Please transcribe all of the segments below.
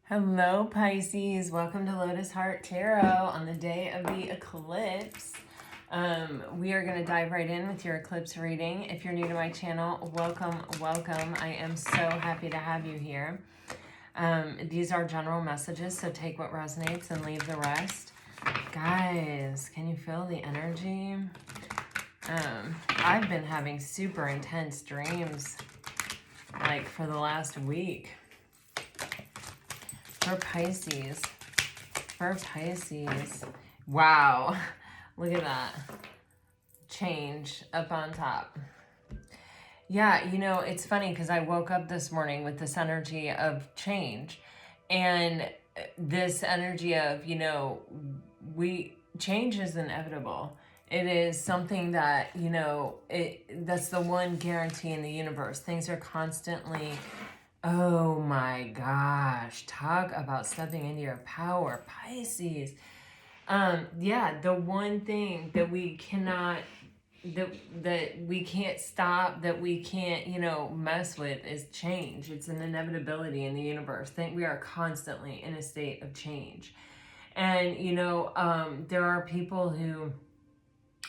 Hello, Pisces. Welcome to Lotus Heart Tarot on the day of the eclipse. We are going to dive right in with your eclipse reading. If you're new to my channel, welcome, welcome. I am so happy to have you here. These are general messages, so take what resonates and leave the rest. Guys, can you feel the energy? I've been having super intense dreams, like for the last week. For Pisces. Wow. Look at that. Change up on top. Yeah, you know, it's funny because I woke up this morning with this energy of change. And this energy of, you know, change is inevitable. It is something that, you know, that's the one guarantee in the universe. Things are constantly... Oh my gosh, talk about stepping into your power, Pisces. Yeah, the one thing that we cannot, that we can't stop, that we can't, you know, mess with is change. It's an inevitability in the universe. We are constantly in a state of change. And, you know, there are people who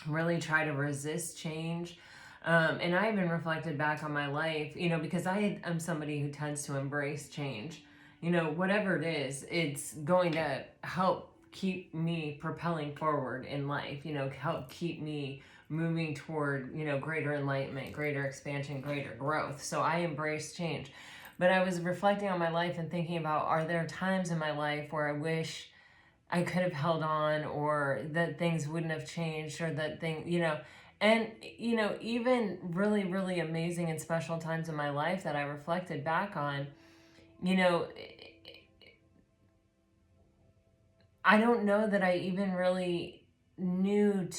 really try to resist change. And I even reflected back on my life, you know, because I am somebody who tends to embrace change. You know, whatever it is, it's going to help keep me propelling forward in life, you know, help keep me moving toward, you know, greater enlightenment, greater expansion, greater growth. So I embrace change. But I was reflecting on my life and thinking about, are there times in my life where I wish I could have held on, or that things wouldn't have changed, or that thing, you know, and, you know, even really, really amazing and special times in my life that I reflected back on, you know, I don't know that I even really knew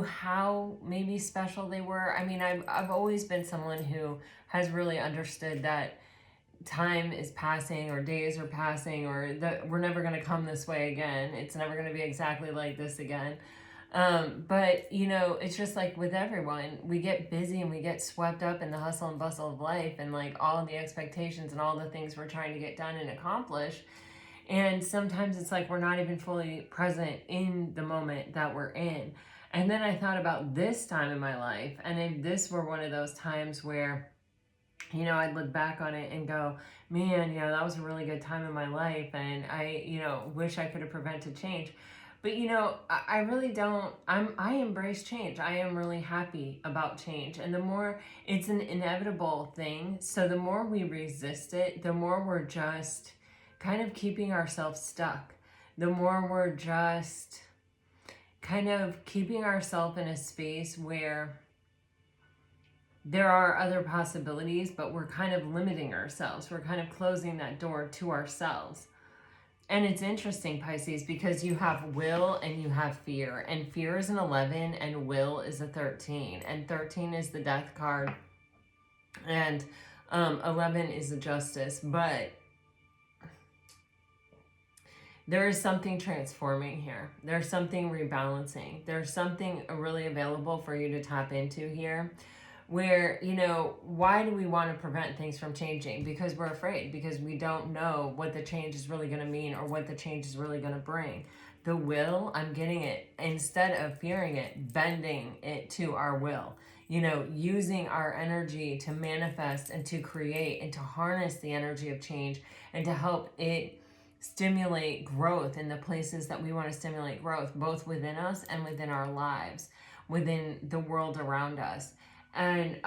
how maybe special they were. I mean, I've always been someone who has really understood that time is passing, or days are passing, or that we're never going to come this way again. It's never going to be exactly like this again. But, you know, it's just like with everyone, we get busy and we get swept up in the hustle and bustle of life, and like all the expectations and all the things we're trying to get done and accomplish. And sometimes it's like we're not even fully present in the moment that we're in. And then I thought about this time in my life, and if this were one of those times where, you know, I'd look back on it and go, man, you know, that was a really good time in my life, and I, you know, wish I could have prevented change. But, you know, I really don't, I embrace change. I am really happy about change. And the more, it's an inevitable thing. So the more we resist it, the more we're just kind of keeping ourselves stuck. The more we're just kind of keeping ourselves in a space where there are other possibilities, but we're kind of limiting ourselves. We're kind of closing that door to ourselves. And it's interesting, Pisces, because you have will and you have fear. And fear is an 11 and will is a 13. And 13 is the death card. And 11 is the justice. But there is something transforming here. There's something rebalancing. There's something really available for you to tap into here. Where, you know, why do we want to prevent things from changing? Because we're afraid, because we don't know what the change is really going to mean, or what the change is really going to bring. The will, I'm getting it, instead of fearing it, bending it to our will. You know, using our energy to manifest and to create and to harness the energy of change, and to help it stimulate growth in the places that we want to stimulate growth, both within us and within our lives, within the world around us. And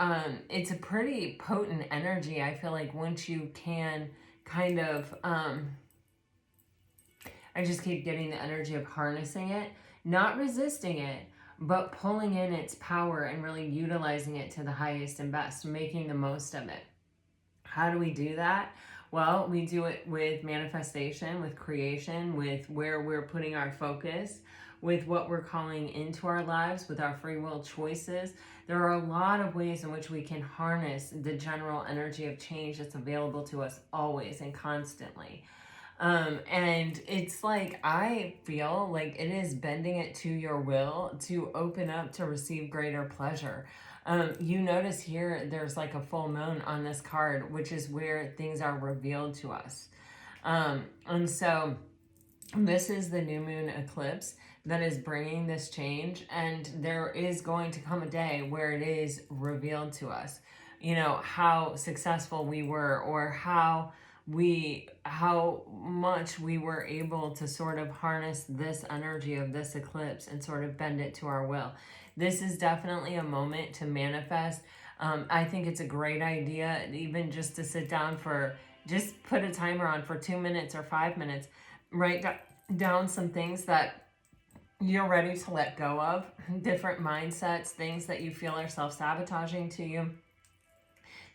it's a pretty potent energy, I feel like, once you can kind of, I just keep getting the energy of harnessing it, not resisting it, but pulling in its power and really utilizing it to the highest and best, making the most of it. How do we do that? Well, we do it with manifestation, with creation, with where we're putting our focus, with what we're calling into our lives, with our free will choices. There are a lot of ways in which we can harness the general energy of change that's available to us always and constantly. And it's like, I feel like it is bending it to your will to open up to receive greater pleasure. You notice here, there's like a full moon on this card, which is where things are revealed to us. And so this is the new moon eclipse that is bringing this change, and there is going to come a day where it is revealed to us, you know, how successful we were, or how much we were able to sort of harness this energy of this eclipse and sort of bend it to our will. This is definitely a moment to manifest. I think it's a great idea, even just to sit down for, just put a timer on for 2 minutes or 5 minutes, write down some things that you're ready to let go of, different mindsets, things that you feel are self-sabotaging to you,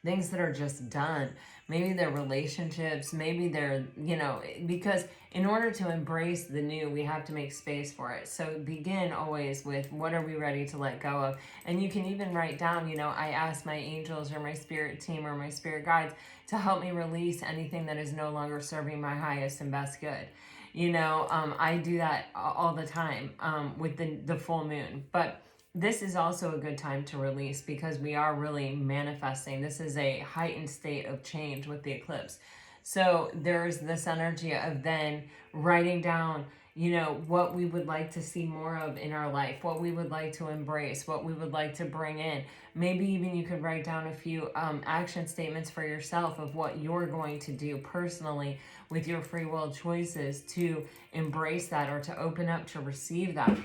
things that are just done. Maybe they're relationships, maybe they're, you know, because in order to embrace the new, we have to make space for it. So begin always with, what are we ready to let go of? And you can even write down, you know, I ask my angels or my spirit team or my spirit guides to help me release anything that is no longer serving my highest and best good. You know, I do that all the time with the full moon. But this is also a good time to release, because we are really manifesting. This is a heightened state of change with the eclipse. So there's this energy of then writing down, you know, what we would like to see more of in our life, what we would like to embrace, what we would like to bring in. Maybe even you could write down a few action statements for yourself of what you're going to do personally with your free will choices to embrace that, or to open up to receive that.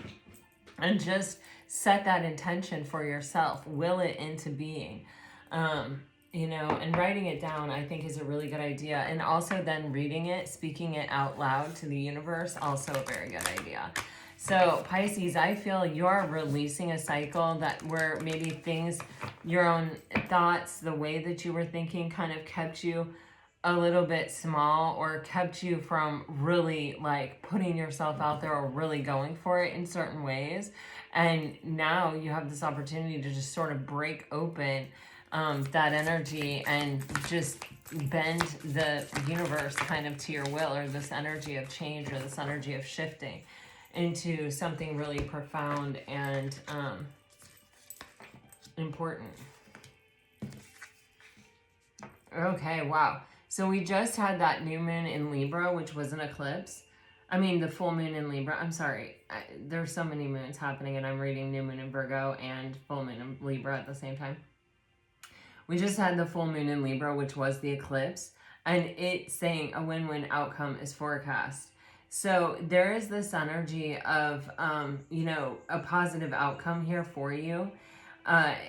And just set that intention for yourself, will it into being. You know, and writing it down, I think, is a really good idea. And also then reading it, speaking it out loud to the universe, also a very good idea. So Pisces, I feel you're releasing a cycle that where maybe things, your own thoughts, the way that you were thinking kind of kept you a little bit small, or kept you from really like putting yourself out there or really going for it in certain ways. And now you have this opportunity to just sort of break open that energy and just bend the universe kind of to your will, or this energy of change, or this energy of shifting into something really profound and important. Okay, wow. So we just had that new moon in Libra, which was an eclipse. I mean, the full moon in Libra. I'm sorry. There's so many moons happening, and I'm reading new moon in Virgo and full moon in Libra at the same time. We just had the full moon in Libra, which was the eclipse, and it's saying a win-win outcome is forecast. So there is this energy of, you know, a positive outcome here for you.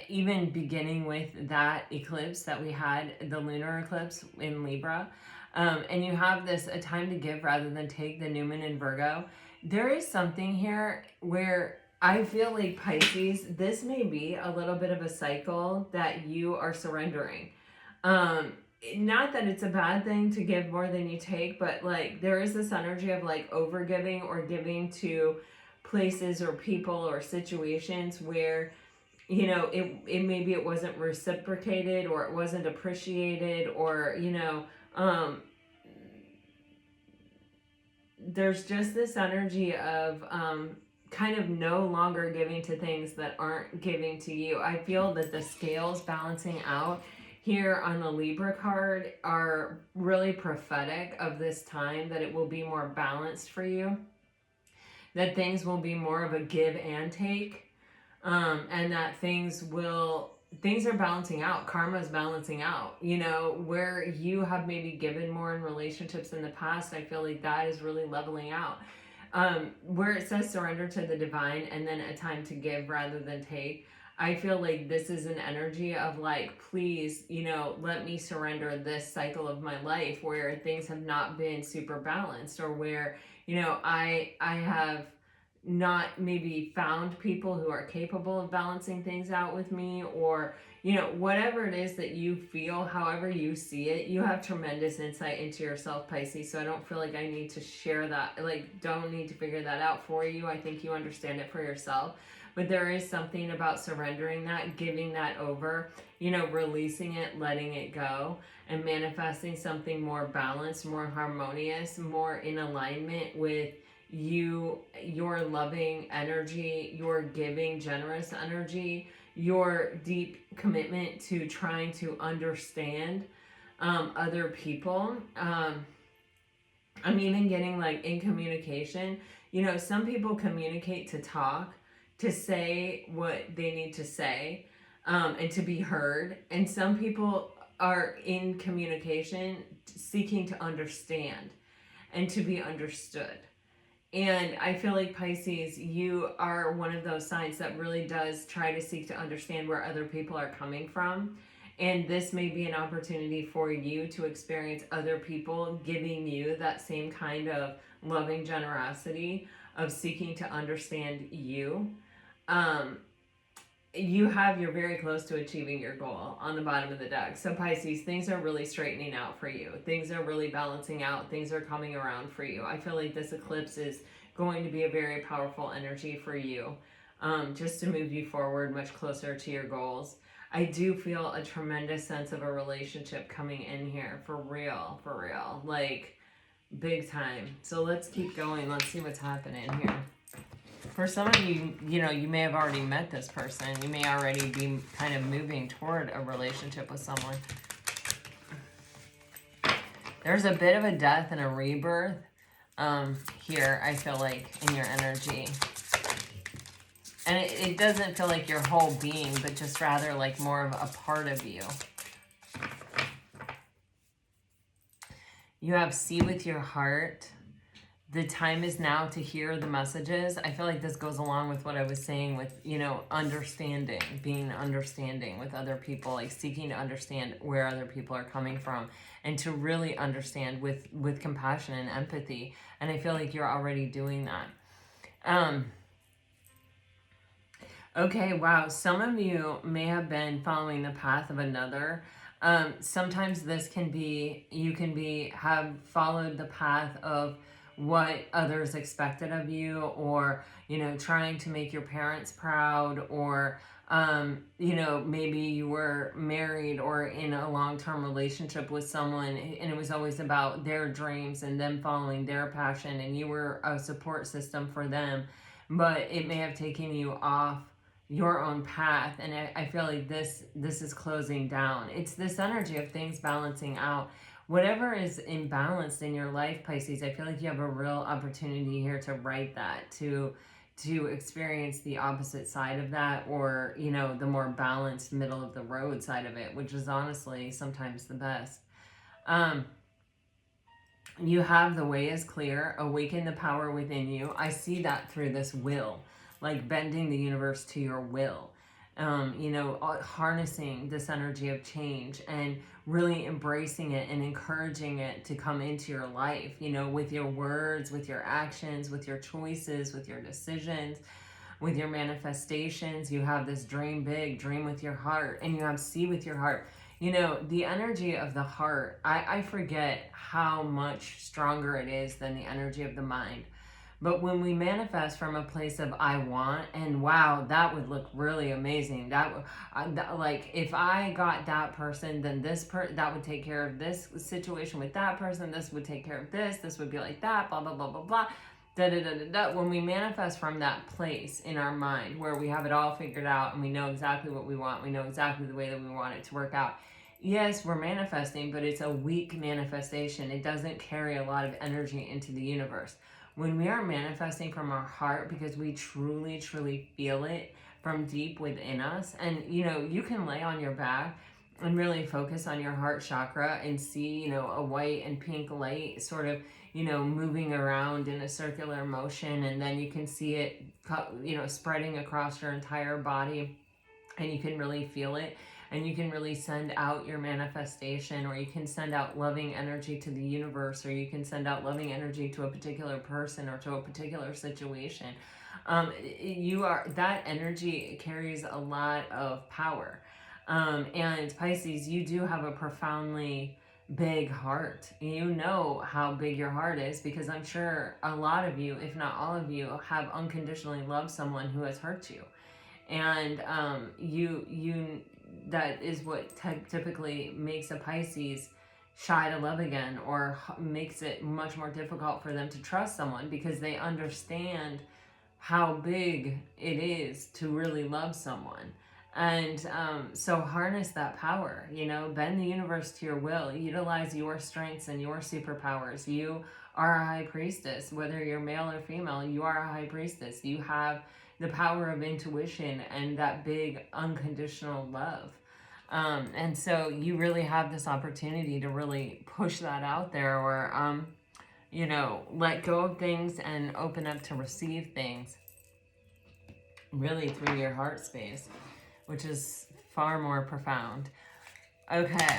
Even beginning with that eclipse that we had, the lunar eclipse in Libra. And you have this, a time to give rather than take, the new moon in Virgo. There is something here where I feel like, Pisces, this may be a little bit of a cycle that you are surrendering. Not that it's a bad thing to give more than you take, but like there is this energy of like over giving, or giving to places or people or situations where, you know, it maybe it wasn't reciprocated, or it wasn't appreciated, or, you know, there's just this energy of kind of no longer giving to things that aren't giving to you. I feel that the scales balancing out here on the Libra card are really prophetic of this time, that it will be more balanced for you, that things will be more of a give and take, and that things are balancing out. Karma is balancing out. You know, where you have maybe given more in relationships in the past, I feel like that is really leveling out. Where it says surrender to the divine and then a time to give rather than take, I feel like this is an energy of like, please, you know, let me surrender this cycle of my life where things have not been super balanced, or where, you know, I have not maybe found people who are capable of balancing things out with me, or, you know, whatever it is that you feel, however you see it. You have tremendous insight into yourself, Pisces, so I don't feel like I need to share that, like, don't need to figure that out for you. I think you understand it for yourself. But there is something about surrendering that, giving that over, you know, releasing it, letting it go, and manifesting something more balanced, more harmonious, more in alignment with you, your loving energy, your giving, generous energy, your deep commitment to trying to understand other people. I'm even getting like in communication, you know, some people communicate to talk, to say what they need to say, and to be heard. And some people are in communication seeking to understand and to be understood. And I feel like Pisces, you are one of those signs that really does try to seek to understand where other people are coming from. And this may be an opportunity for you to experience other people giving you that same kind of loving generosity of seeking to understand you. Um, you're very close to achieving your goal on the bottom of the deck. So Pisces, things are really straightening out for you. Things are really balancing out. Things are coming around for you. I feel like this eclipse is going to be a very powerful energy for you, just to move you forward much closer to your goals. I do feel a tremendous sense of a relationship coming in here, for real, like big time. So let's keep going. Let's see what's happening here. For some of you, you know, you may have already met this person. You may already be kind of moving toward a relationship with someone. There's a bit of a death and a rebirth here, I feel like, in your energy. And it doesn't feel like your whole being, but just rather like more of a part of you. You have see with your heart. The time is now to hear the messages. I feel like this goes along with what I was saying with, you know, understanding, being understanding with other people, like seeking to understand where other people are coming from and to really understand with compassion and empathy. And I feel like you're already doing that. Okay, wow. Some of you may have been following the path of another. Sometimes this can be, you can have followed the path of what others expected of you, or, you know, trying to make your parents proud, or, you know, maybe you were married or in a long-term relationship with someone and it was always about their dreams and them following their passion, and you were a support system for them, but it may have taken you off your own path. And I feel like this is closing down. It's this energy of things balancing out. Whatever is imbalanced in your life, Pisces, I feel like you have a real opportunity here to right that, to experience the opposite side of that, or, you know, the more balanced middle of the road side of it, which is honestly sometimes the best. You have the way is clear, awaken the power within you. I see that through this will, like bending the universe to your will. You know, harnessing this energy of change and really embracing it and encouraging it to come into your life, you know, with your words, with your actions, with your choices, with your decisions, with your manifestations. You have this dream big, dream with your heart, and you have see with your heart. You know, the energy of the heart, I forget how much stronger it is than the energy of the mind. But when we manifest from a place of I want, and wow, that would look really amazing. Like if I got that person, then that would take care of this situation with that person. This would take care of this. This would be like that. Blah blah blah blah blah. Da da da da da. When we manifest from that place in our mind where we have it all figured out and we know exactly what we want, we know exactly the way that we want it to work out. Yes, we're manifesting, but it's a weak manifestation. It doesn't carry a lot of energy into the universe. When we are manifesting from our heart, because we truly, truly feel it from deep within us, and, you know, you can lay on your back and really focus on your heart chakra and see, you know, a white and pink light sort of, you know, moving around in a circular motion, and then you can see it, you know, spreading across your entire body, and you can really feel it. And you can really send out your manifestation, or you can send out loving energy to the universe, or you can send out loving energy to a particular person or to a particular situation. That energy carries a lot of power. And Pisces, you do have a profoundly big heart. You know how big your heart is, because I'm sure a lot of you, if not all of you, have unconditionally loved someone who has hurt you. And that is what typically makes a Pisces shy to love again, or makes it much more difficult for them to trust someone, because they understand how big it is to really love someone. And so harness that power, you know, bend the universe to your will, utilize your strengths and your superpowers. You are a high priestess, whether you're male or female, you are a high priestess. You have the power of intuition and that big unconditional love. And so you really have this opportunity to really push that out there, or, you know, let go of things and open up to receive things really through your heart space, which is far more profound. Okay.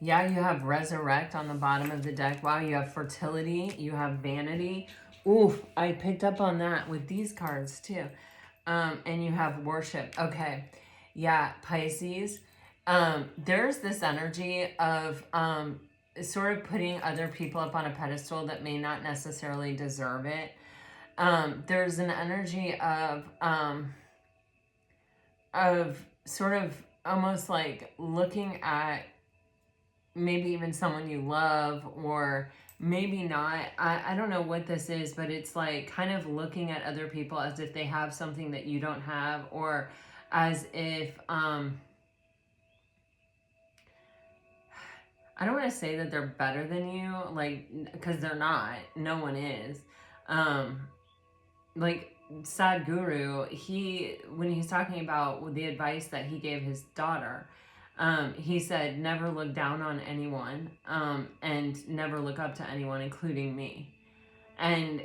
Yeah, you have resurrect on the bottom of the deck. Wow, you have fertility, you have vanity. Oof, I picked up on that with these cards too. And you have worship. Okay. Yeah, Pisces. There's this energy of sort of putting other people up on a pedestal that may not necessarily deserve it. There's an energy of sort of almost like looking at maybe even someone you love, or maybe not. I don't know what this is, but it's like kind of looking at other people as if they have something that you don't have, or as if I don't want to say that they're better than you, like, because they're not. No one is. Like Sadhguru, when he's talking about the advice that he gave his daughter, he said, never look down on anyone, and never look up to anyone, including me. And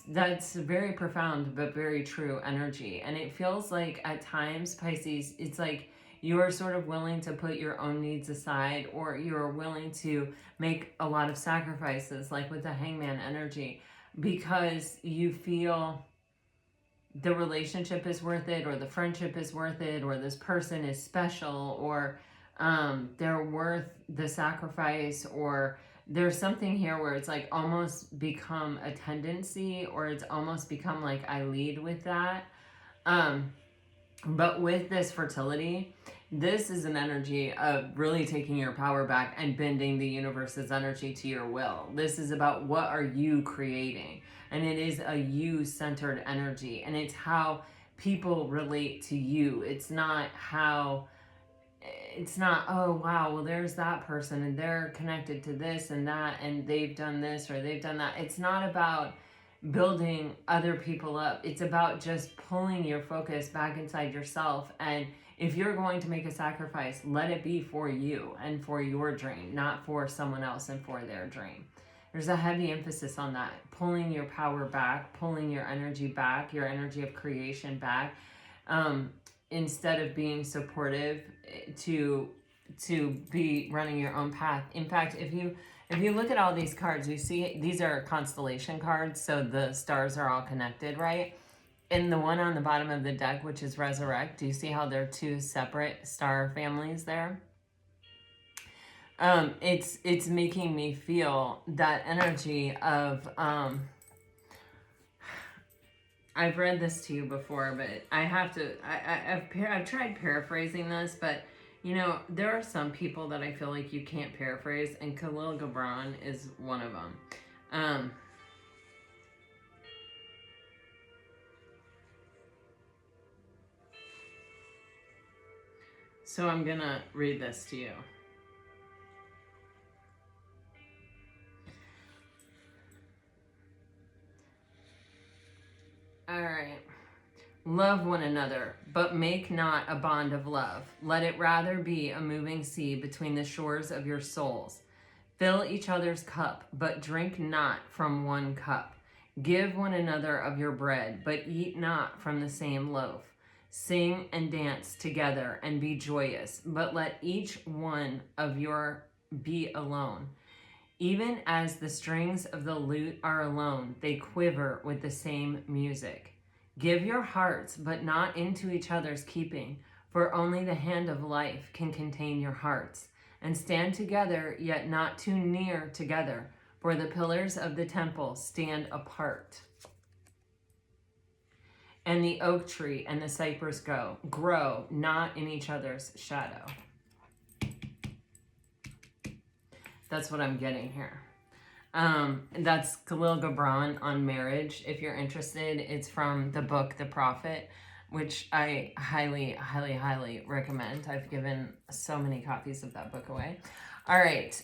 that's very profound, but very true energy. And it feels like at times, Pisces, it's like you're sort of willing to put your own needs aside, or you're willing to make a lot of sacrifices, like with the Hangman energy, because you feel the relationship is worth it, or the friendship is worth it, or this person is special, or they're worth the sacrifice, or there's something here where it's like almost become a tendency, or it's almost become like I lead with that. But with this fertility, this is an energy of really taking your power back and bending the universe's energy to your will. This is about what are you creating? And it is a you-centered energy. And it's how people relate to you. It's not, oh, wow, well, there's that person and they're connected to this and that and they've done this or they've done that. It's not about building other people up. It's about just pulling your focus back inside yourself. And if you're going to make a sacrifice, let it be for you and for your dream, not for someone else and for their dream. There's a heavy emphasis on that, pulling your power back, pulling your energy back, your energy of creation back, instead of being supportive to be running your own path. In fact, if you look at all these cards, you see these are constellation cards, so the stars are all connected, right? And the one on the bottom of the deck, which is Resurrect, do you see how there are two separate star families there? It's making me feel that energy of, I've read this to you before, but I have to, I've tried paraphrasing this, but you know, there are some people that I feel like you can't paraphrase, and Khalil Gibran is one of them. So I'm gonna read this to you. All right. Love one another, but make not a bond of love. Let it rather be a moving sea between the shores of your souls. Fill each other's cup, but drink not from one cup. Give one another of your bread, but eat not from the same loaf. Sing and dance together and be joyous, but let each one of your be alone. Even as the strings of the lute are alone, they quiver with the same music. Give your hearts, but not into each other's keeping, for only the hand of life can contain your hearts. And stand together, yet not too near together, for the pillars of the temple stand apart. And the oak tree and the cypress grow not in each other's shadow. That's what I'm getting here. That's Khalil Gibran on marriage. If you're interested, it's from the book The Prophet, which I highly, highly, highly recommend. I've given so many copies of that book away. All right,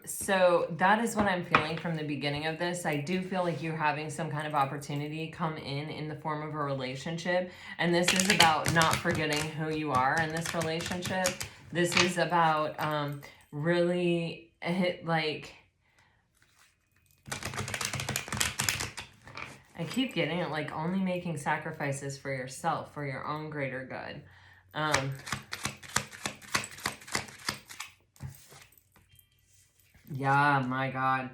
so that is what I'm feeling from the beginning of this. I do feel like you're having some kind of opportunity come in the form of a relationship, and this is about not forgetting who you are in this relationship. This is about really like, I keep getting it, like only making sacrifices for yourself, for your own greater good. Yeah, my God.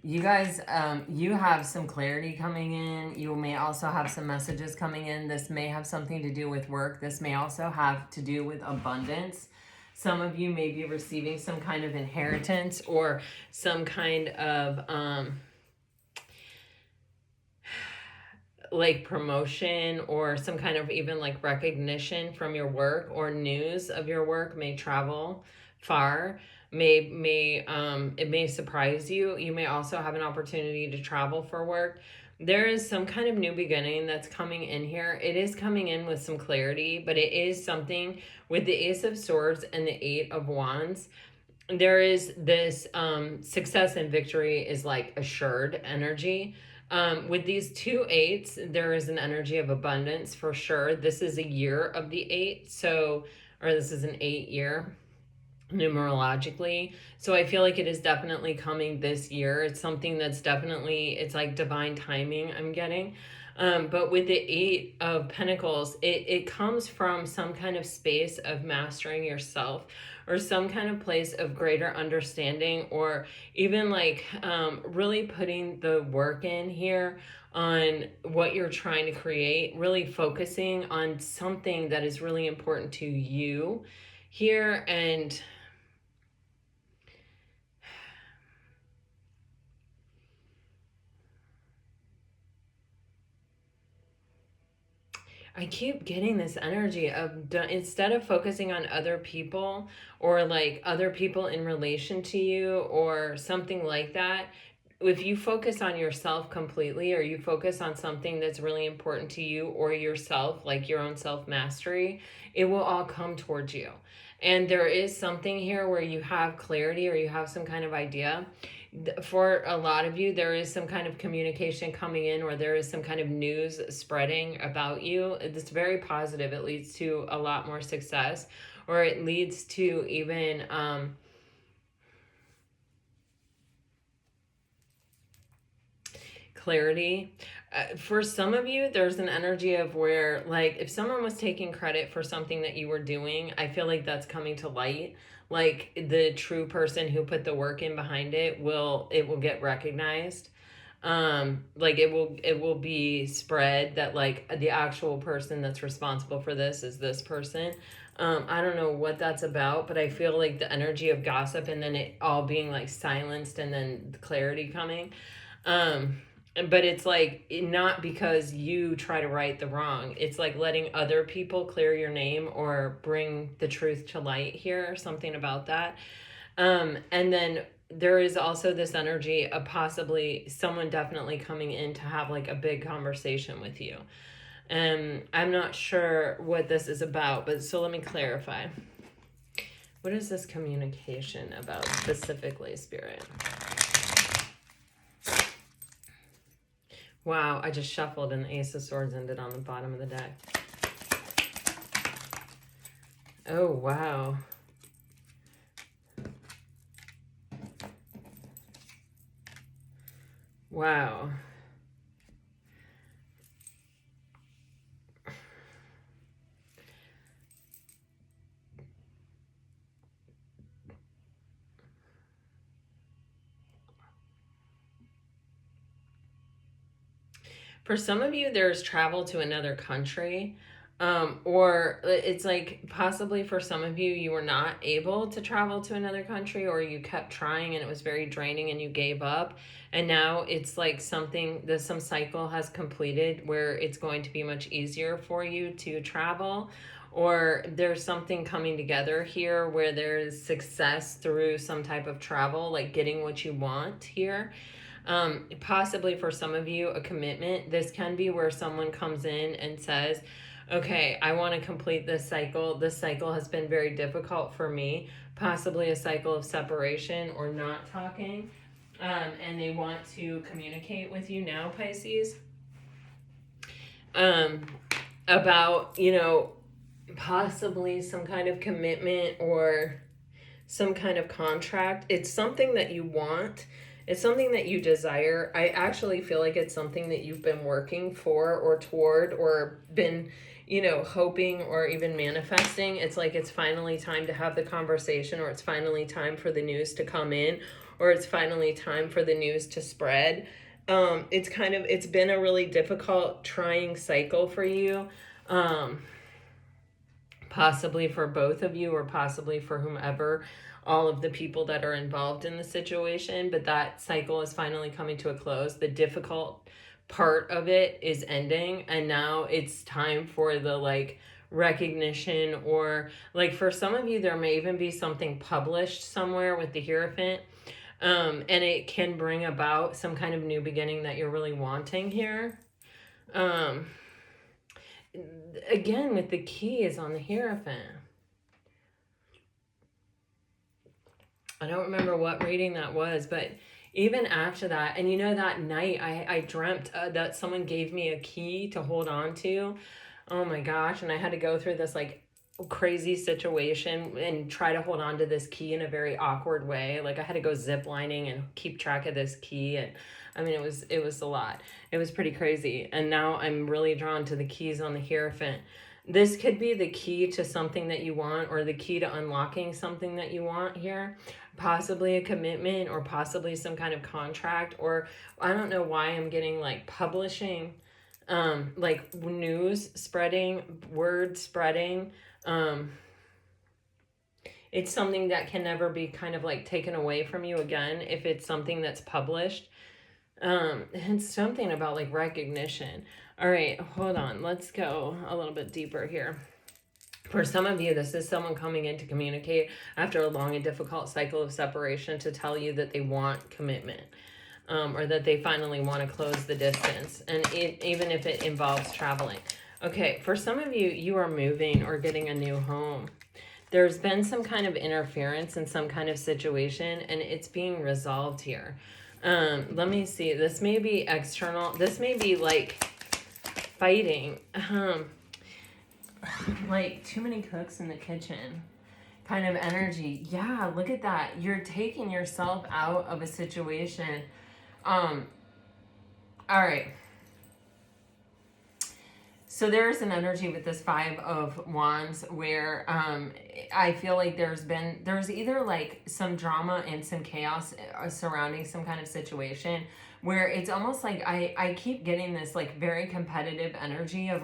You guys, you have some clarity coming in. You may also have some messages coming in. This may have something to do with work. This may also have to do with abundance. Some of you may be receiving some kind of inheritance or some kind of like promotion or some kind of even like recognition from your work, or news of your work may travel far. It may surprise you. You may also have an opportunity to travel for work. There is some kind of new beginning that's coming in here. It is coming in with some clarity, but it is something with the Ace of Swords and the Eight of Wands. There is this success and victory is like assured energy. With these two eights, there is an energy of abundance for sure. This is a year of the eight, so, or this is an 8-year numerologically. So I feel like it is definitely coming this year. It's something that's definitely, it's like divine timing I'm getting. But with the Eight of Pentacles, it comes from some kind of space of mastering yourself, or some kind of place of greater understanding, or even like really putting the work in here on what you're trying to create, really focusing on something that is really important to you here. And I keep getting this energy of, instead of focusing on other people, or like other people in relation to you or something like that, if you focus on yourself completely, or you focus on something that's really important to you or yourself, like your own self mastery, it will all come towards you. And there is something here where you have clarity, or you have some kind of idea. For a lot of you, there is some kind of communication coming in, or there is some kind of news spreading about you. It's very positive. It leads to a lot more success, or it leads to even clarity. For some of you, there's an energy of where, like, if someone was taking credit for something that you were doing, I feel like that's coming to light. Like, the true person who put the work in behind it will get recognized. Like, it will be spread that like the actual person that's responsible for this is this person. I don't know what that's about, but I feel like the energy of gossip, and then it all being like silenced, and then the clarity coming. But it's like, not because you try to right the wrong. It's like letting other people clear your name, or bring the truth to light here, or something about that. And then there is also this energy of possibly someone definitely coming in to have like a big conversation with you. And I'm not sure what this is about, but so let me clarify. What is this communication about specifically, Spirit? Wow, I just shuffled and the Ace of Swords ended on the bottom of the deck. Oh, wow. Wow. For some of you, there's travel to another country. Or it's like possibly for some of you, you were not able to travel to another country, or you kept trying and it was very draining and you gave up. And now it's like some cycle has completed where it's going to be much easier for you to travel. Or there's something coming together here where there's success through some type of travel, like getting what you want here. Possibly for some of you, a commitment. This can be where someone comes in and says, okay, I want to complete this cycle. This cycle has been very difficult for me. Possibly a cycle of separation or not talking. And they want to communicate with you now, Pisces. About, possibly some kind of commitment or some kind of contract. It's something that you want. It's something that you desire. I actually feel like it's something that you've been working for or toward or been, hoping or even manifesting. It's like it's finally time to have the conversation, or it's finally time for the news to come in, or it's finally time for the news to spread. It's been a really difficult, trying cycle for you. Possibly for both of you, or possibly for whomever, all of the people that are involved in the situation, but that cycle is finally coming to a close. The difficult part of it is ending, and now it's time for the recognition, or for some of you there may even be something published somewhere with the Hierophant, and it can bring about some kind of new beginning that you're really wanting here. Again, with the key is on the Hierophant. I don't remember what reading that was, but even after that, and that night I dreamt that someone gave me a key to hold on to. Oh my gosh. And I had to go through this crazy situation and try to hold on to this key in a very awkward way. I had to go zip lining and keep track of this key. And I mean, it was a lot. It was pretty crazy. And now I'm really drawn to the keys on the Hierophant. This could be the key to something that you want, or the key to unlocking something that you want here. Possibly a commitment, or possibly some kind of contract, or I don't know why I'm getting publishing, news spreading, word spreading. It's something that can never be kind of taken away from you again if it's something that's published. It's something about recognition. All right, hold on. Let's go a little bit deeper here. For some of you, this is someone coming in to communicate after a long and difficult cycle of separation to tell you that they want commitment, or that they finally want to close the distance, and even if it involves traveling. Okay, for some of you, you are moving or getting a new home. There's been some kind of interference in some kind of situation, and it's being resolved here. Let me see. This may be external. This may be fighting. Too many cooks in the kitchen kind of energy. Yeah, look at that. You're taking yourself out of a situation. All right. So there's an energy with this Five of Wands where I feel like there's either some drama and some chaos surrounding some kind of situation where it's almost I keep getting this very competitive energy of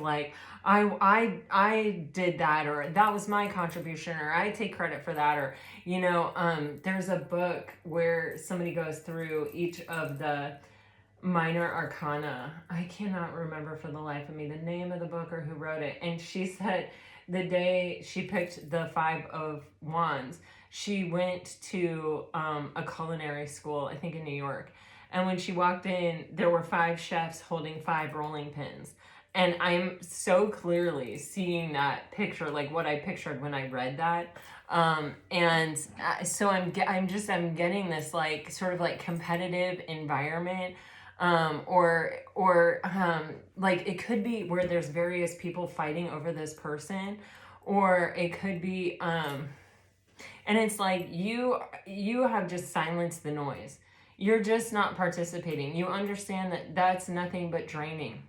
I did that, or that was my contribution, or I take credit for that, or there's a book where somebody goes through each of the minor arcana. I cannot remember for the life of me the name of the book or who wrote it. And she said the day she picked the Five of Wands, she went to a culinary school, I think in New York. And when she walked in, there were 5 chefs holding 5 rolling pins. And I'm so clearly seeing that picture, what I pictured when I read that. So I'm getting this sort of competitive environment. It could be where there's various people fighting over this person, or it could be, and it's you have just silenced the noise. You're just not participating. You understand that that's nothing but draining.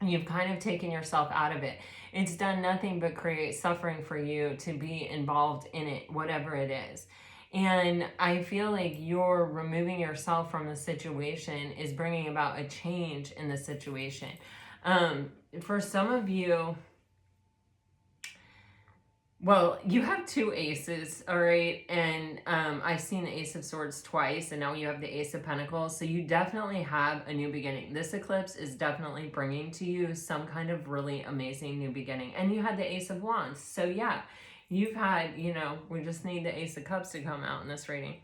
You've kind of taken yourself out of it. It's done nothing but create suffering for you to be involved in it, whatever it is. And I feel like you're removing yourself from the situation is bringing about a change in the situation. For some of you, Well, you have two aces, all right? And I've seen the Ace of Swords twice, and now you have the Ace of Pentacles. So you definitely have a new beginning. This eclipse is definitely bringing to you some kind of really amazing new beginning. And you had the Ace of Wands. So yeah, you've had, you know, we just need the Ace of Cups to come out in this reading.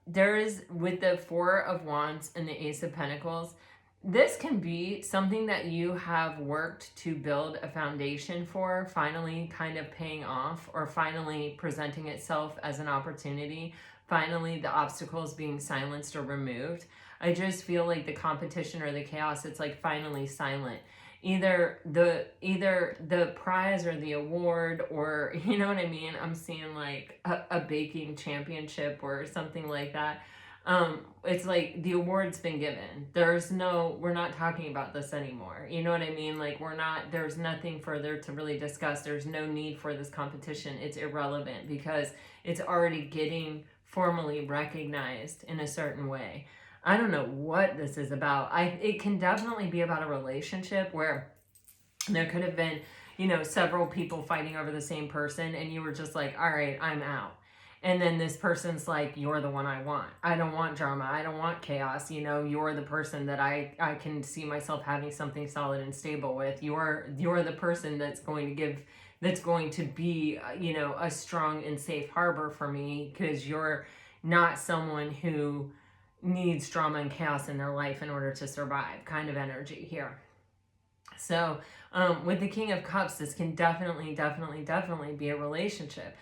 There is, with the Four of Wands and the Ace of Pentacles, this can be something that you have worked to build a foundation for, finally kind of paying off, or finally presenting itself as an opportunity, finally the obstacles being silenced or removed. I just feel like the competition or the chaos, it's like finally silent. Either the prize or the award, or you know what I mean, I'm seeing like a baking championship or something like that. It's like the award's been given. We're not talking about this anymore. You know what I mean? Like there's nothing further to really discuss. There's no need for this competition. It's irrelevant because it's already getting formally recognized in a certain way. I don't know what this is about. It can definitely be about a relationship where there could have been, you know, several people fighting over the same person, and you were just like, all right, I'm out. And then this person's like, you're the one I want. I don't want drama. I don't want chaos. You know, you're the person that I can see myself having something solid and stable with. You're the person that's going to be, you know, a strong and safe harbor for me, because you're not someone who needs drama and chaos in their life in order to survive, kind of energy here. So with the King of Cups, this can definitely be a relationship.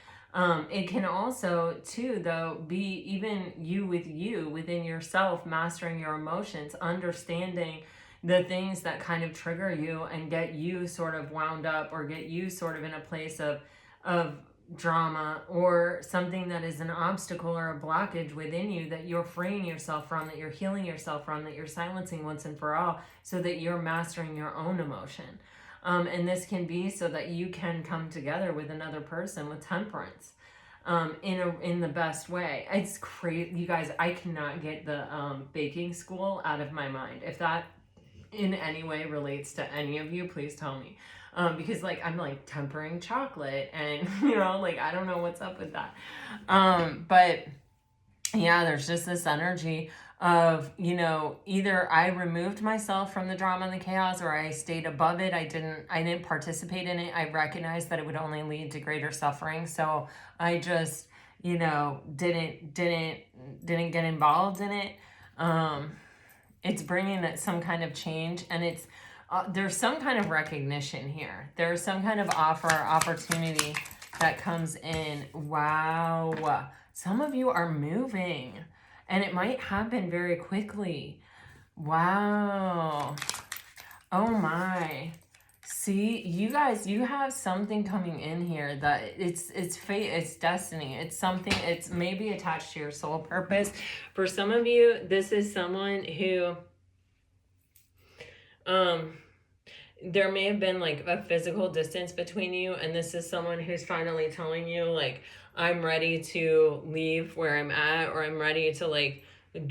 It can also, too, though, be even you within yourself, mastering your emotions, understanding the things that kind of trigger you and get you sort of wound up, or get you sort of in a place of drama, or something that is an obstacle or a blockage within you that you're freeing yourself from, that you're healing yourself from, that you're silencing once and for all, so that you're mastering your own emotion. And this can be so that you can come together with another person with temperance, in the best way. It's crazy, you guys. I cannot get the baking school out of my mind. If that in any way relates to any of you, please tell me. Because like I'm like tempering chocolate, and you know, like I don't know what's up with that. But yeah, there's just this energy of, you know, either I removed myself from the drama and the chaos, or I stayed above it. I didn't participate in it. I recognized that it would only lead to greater suffering, so I just, you know, didn't get involved in it. It's bringing some kind of change, and it's there's some kind of recognition here. There's some kind of opportunity that comes in. Wow. Some of you are moving, and it might happen very quickly. Wow. Oh my. See, you guys, you have something coming in here that it's fate, it's destiny. It's something, it's maybe attached to your soul purpose. For some of you, this is someone who there may have been like a physical distance between you, and this is someone who's finally telling you, like, I'm ready to leave where I'm at, or I'm ready to like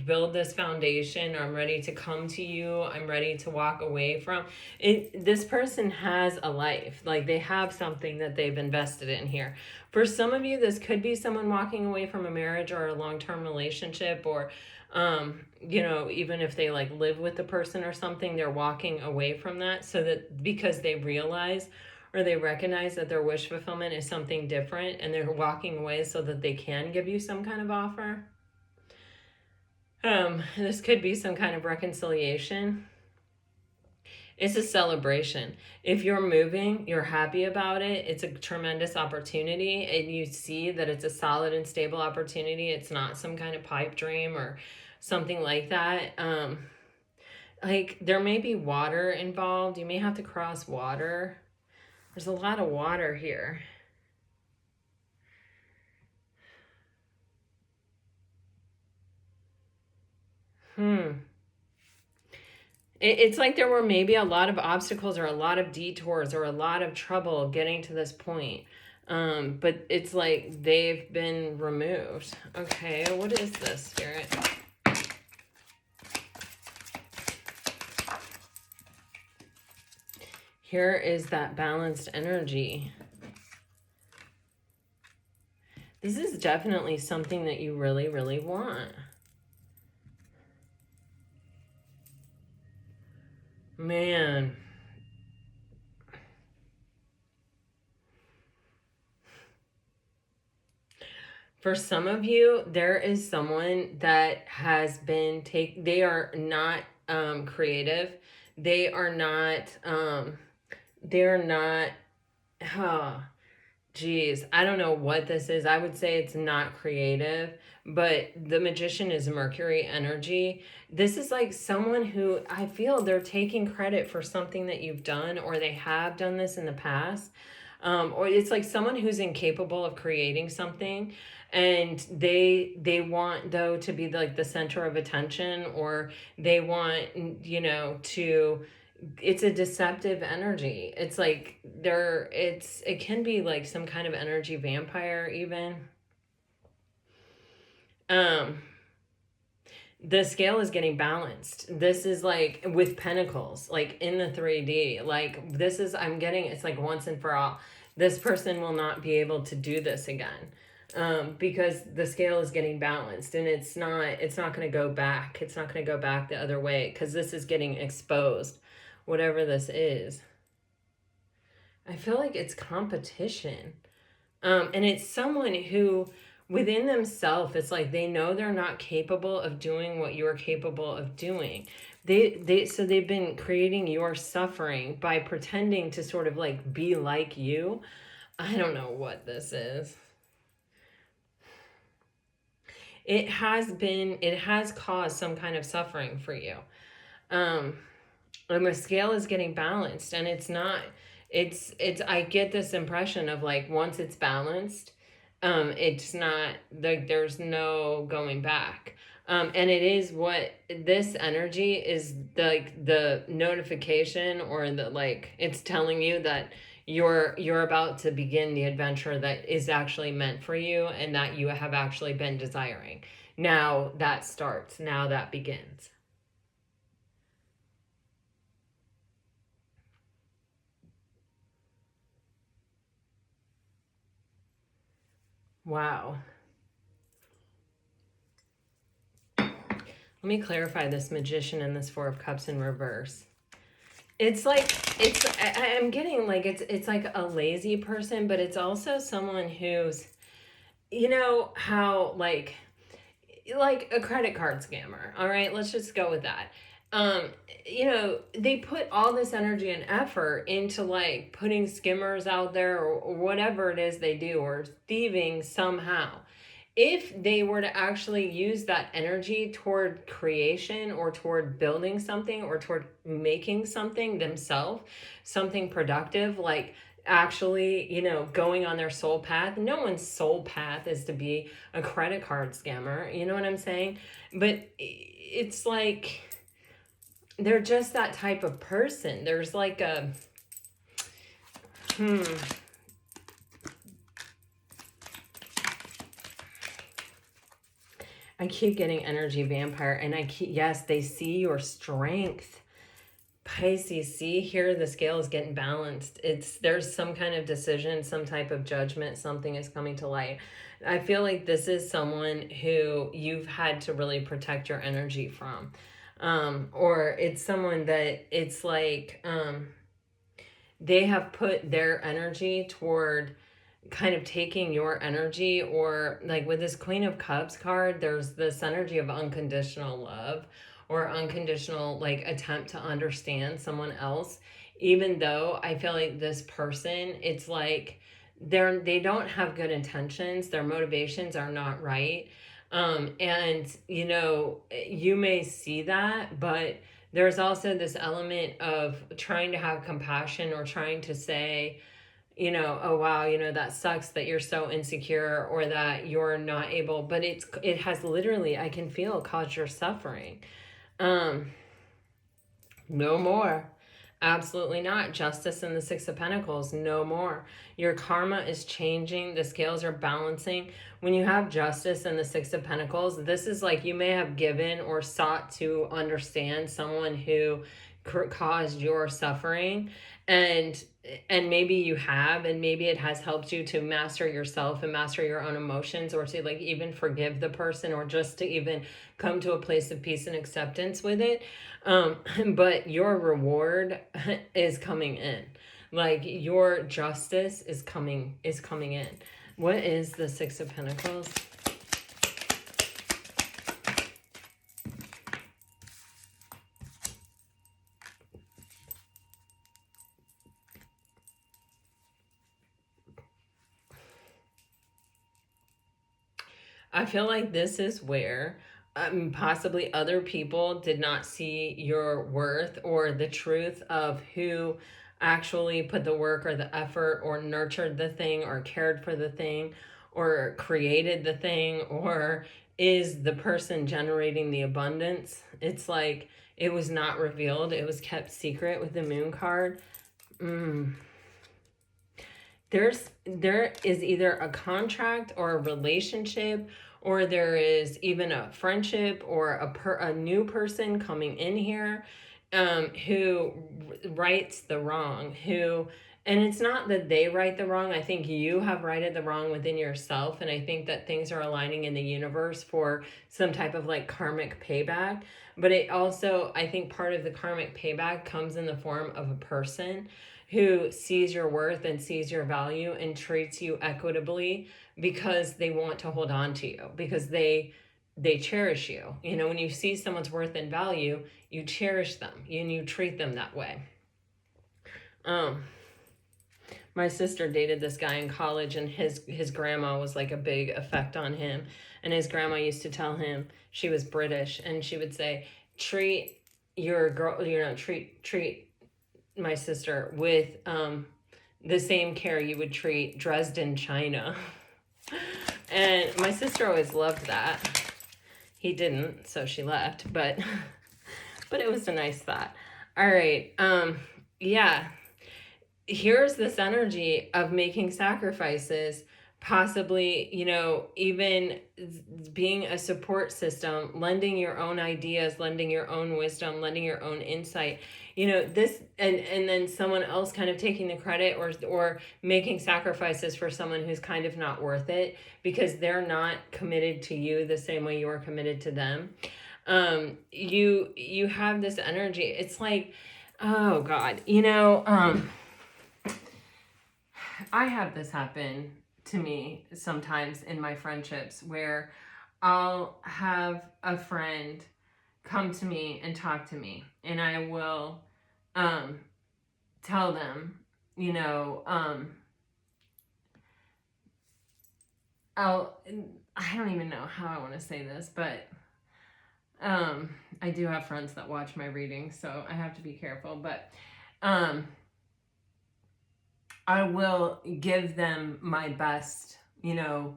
build this foundation, or I'm ready to come to you, I'm ready to walk away from it. This person has a life, like they have something that they've invested in here. For some of you, this could be someone walking away from a marriage or a long-term relationship, or you know, even if they like live with the person or something, they're walking away from that, so that because they realize or they recognize that their wish fulfillment is something different, and they're walking away so that they can give you some kind of offer. This could be some kind of reconciliation. It's a celebration. If you're moving, you're happy about it. It's a tremendous opportunity, and you see that it's a solid and stable opportunity. It's not some kind of pipe dream or something like that. Like there may be water involved. You may have to cross water. There's a lot of water here. It's like there were maybe a lot of obstacles, or a lot of detours, or a lot of trouble getting to this point. But it's like they've been removed. Okay, what is this, Spirit? Here is that balanced energy. This is definitely something that you really, really want. Man. For some of you, there is someone that has been they are not creative. They are not they're not huh, geez, I don't know what this is. I would say it's not creative, but the magician is Mercury energy. This is like someone who I feel they're taking credit for something that you've done, or they have done this in the past. Or it's like someone who's incapable of creating something, and they want though to be like the center of attention, or they want, to, it's a deceptive energy. It's like it can be like some kind of energy vampire even. um the scale is getting balanced. This is like with pentacles, like in the 3D, like this is, I'm getting, it's like once and for all, this person will not be able to do this again, because the scale is getting balanced, and it's not going to go back. It's not going to go back the other way, because this is getting exposed, whatever this is. I feel like it's competition. And it's someone who within themselves, it's like they know they're not capable of doing what you're capable of doing. So they've been creating your suffering by pretending to sort of like be like you. I don't know what this is. It has caused some kind of suffering for you. And the scale is getting balanced, and it's not, it's I get this impression of like once it's balanced, it's not like there's no going back. And it is what this energy is, like the notification, or the like, it's telling you that you're about to begin the adventure that is actually meant for you, and that you have actually been desiring. Now that starts, now that begins. Wow. Let me clarify this magician and this Four of Cups in reverse. It's like, I'm getting like it's like a lazy person, but it's also someone who's, how like a credit card scammer. All right, let's just go with that. They put all this energy and effort into like putting skimmers out there, or whatever it is they do, or thieving somehow. If they were to actually use that energy toward creation, or toward building something, or toward making something themselves, something productive, like actually, going on their soul path. No one's soul path is to be a credit card scammer. You know what I'm saying? But it's like they're just that type of person. There's like a I keep getting energy vampire, and yes, they see your strength. Pisces, see here, the scale is getting balanced. There's some kind of decision, some type of judgment, something is coming to light. I feel like this is someone who you've had to really protect your energy from. Or it's someone that it's like they have put their energy toward kind of taking your energy, or like with this Queen of Cups card, there's this energy of unconditional love, or unconditional like attempt to understand someone else, even though I feel like this person, it's like they don't have good intentions, their motivations are not right. And you may see that, but there's also this element of trying to have compassion, or trying to say, oh wow, that sucks that you're so insecure, or that you're not able, but it has literally, I can feel, caused your suffering. No more. Absolutely not. Justice and the Six of Pentacles, no more. Your karma is changing. The scales are balancing. When you have Justice and the Six of Pentacles, this is like you may have given or sought to understand someone who caused your suffering, and maybe you have, and maybe it has helped you to master yourself and master your own emotions, or to like even forgive the person, or just to even come to a place of peace and acceptance with it. But your reward is coming in. Like your justice is coming in. What is the Six of Pentacles? I feel like this is where possibly other people did not see your worth, or the truth of who actually put the work or the effort, or nurtured the thing, or cared for the thing, or created the thing, or is the person generating the abundance. It's like it was not revealed. It was kept secret with the Moon card. There is either a contract or a relationship, or there is even a friendship, or a new person coming in here, who rights the wrong, and it's not that they right the wrong. I think you have righted the wrong within yourself, and I think that things are aligning in the universe for some type of like karmic payback. But it also, I think part of the karmic payback comes in the form of a person who sees your worth and sees your value and treats you equitably, because they want to hold on to you, because they cherish you. You know, when you see someone's worth and value, you cherish them and you treat them that way. My sister dated this guy in college, and his grandma was like a big effect on him. And his grandma used to tell him, she was British, and she would say, treat your girl, treat my sister with the same care you would treat Dresden china. And my sister always loved that. He didn't, so she left, but it was a nice thought. All right. Yeah. Here's this energy of making sacrifices, possibly, you know, even being a support system, lending your own ideas, lending your own wisdom, lending your own insight, you know, this, and then someone else kind of taking the credit, or making sacrifices for someone who's kind of not worth it, because they're not committed to you the same way you're committed to them. You have this energy. It's like, oh God, you know, I have this happen to me sometimes in my friendships, where I'll have a friend come to me and talk to me, and I will tell them, you know, I don't even know how I want to say this, but I do have friends that watch my readings, so I have to be careful, but I will give them my best, you know,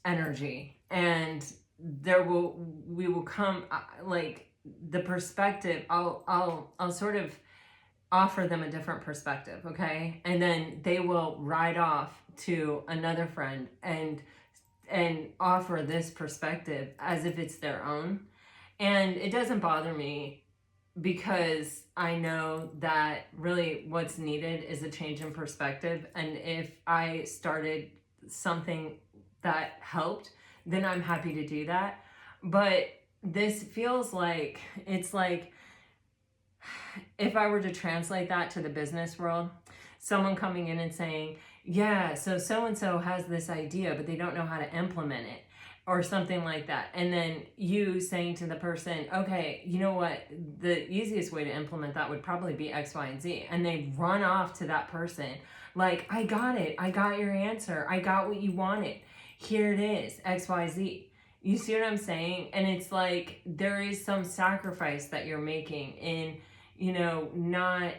energy, and we will come, like, the perspective, I'll sort of offer them a different perspective, okay? And then they will ride off to another friend and offer this perspective as if it's their own. And it doesn't bother me, because I know that really what's needed is a change in perspective. And if I started something that helped, then I'm happy to do that. But this feels like, it's like, if I were to translate that to the business world, someone coming in and saying, yeah, so-and-so has this idea, but they don't know how to implement it, or something like that. And then you saying to the person, okay, you know what, the easiest way to implement that would probably be X, Y, and Z. And they run off to that person like, I got it. I got your answer. I got what you wanted. Here it is, X, Y, Z. You see what I'm saying? And it's like, there is some sacrifice that you're making in, you know, not,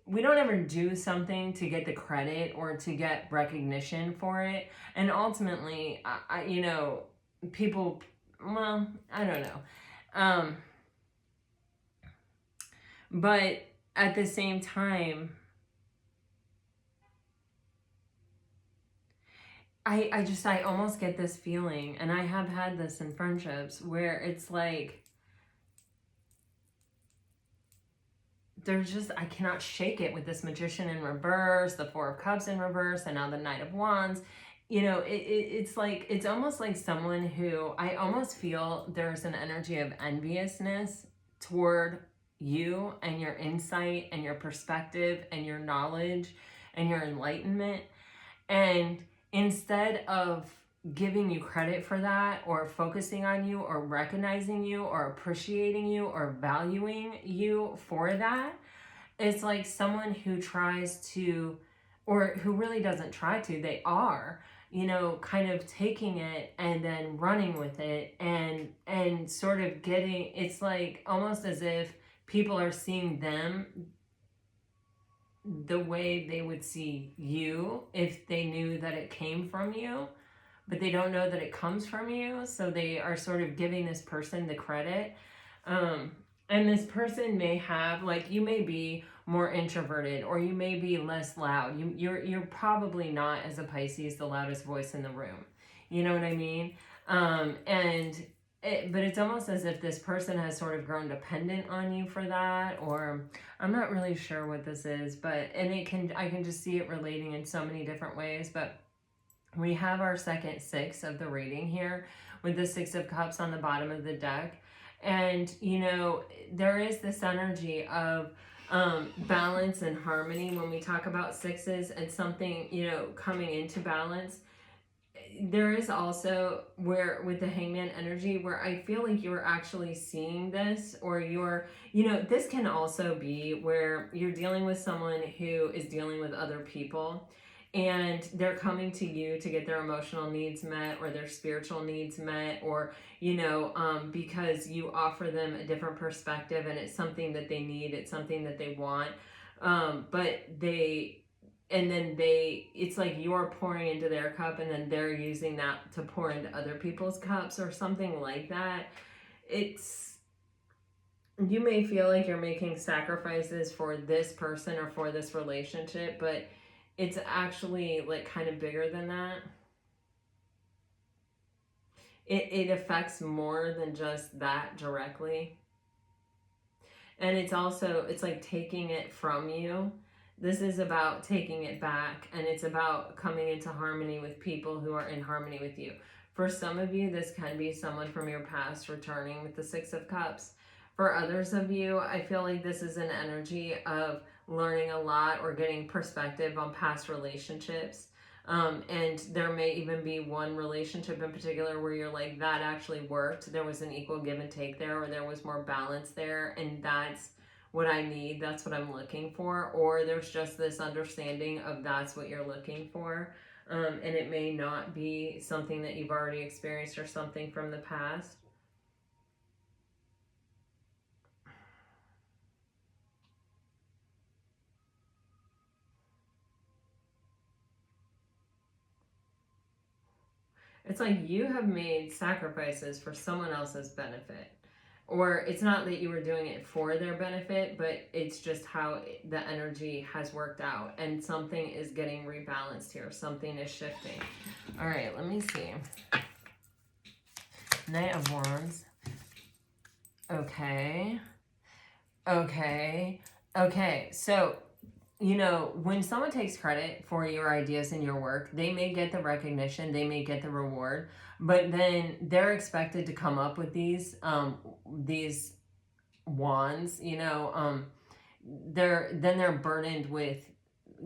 we don't ever do something to get the credit or to get recognition for it. And ultimately, you know, people, well, I don't know. But at the same time, I almost get this feeling, and I have had this in friendships, where it's like, there's just, I cannot shake it with this Magician in reverse, the Four of Cups in reverse, and now the Knight of Wands. You know, it's like, it's almost like someone who, I almost feel there's an energy of enviousness toward you and your insight and your perspective and your knowledge and your enlightenment. And instead of giving you credit for that, or focusing on you, or recognizing you, or appreciating you, or valuing you for that, it's like someone who tries to, or who really doesn't try to, they are, you know, kind of taking it and then running with it, and sort of getting, it's like almost as if people are seeing them the way they would see you if they knew that it came from you, but they don't know that it comes from you. So they are sort of giving this person the credit. And this person may have, like, you may be more introverted, or you may be less loud. You're probably not, as a Pisces, the loudest voice in the room. You know what I mean? But it's almost as if this person has sort of grown dependent on you for that, or I'm not really sure what this is, but, and I can just see it relating in so many different ways. But we have our second six of the reading here with the Six of Cups on the bottom of the deck. And, you know, there is this energy of balance and harmony when we talk about sixes, and something, you know, coming into balance. There is also where, with the Hangman energy, where I feel like you're actually seeing this, or you're, you know, this can also be where you're dealing with someone who is dealing with other people, and they're coming to you to get their emotional needs met, or their spiritual needs met, or, you know, because you offer them a different perspective, and it's something that they need, it's something that they want, but it's like you're pouring into their cup, and then they're using that to pour into other people's cups, or something like that. You may feel like you're making sacrifices for this person or for this relationship, but it's actually like kind of bigger than that. It affects more than just that directly. And it's also, it's like taking it from you. This is about taking it back, and it's about coming into harmony with people who are in harmony with you. For some of you, this can be someone from your past returning with the Six of Cups. For others of you, I feel like this is an energy of learning a lot, or getting perspective on past relationships. And there may even be one relationship in particular where you're like, that actually worked. There was an equal give and take there, or there was more balance there, and that's what I need, that's what I'm looking for. Or there's just this understanding of that's what you're looking for. And it may not be something that you've already experienced, or something from the past. It's like you have made sacrifices for someone else's benefit. Or it's not that you were doing it for their benefit, but it's just how the energy has worked out. And something is getting rebalanced here. Something is shifting. All right, let me see. Knight of Wands. Okay. So, you know, when someone takes credit for your ideas and your work, they may get the recognition, they may get the reward, but then they're expected to come up with these wands, you know, they're burdened with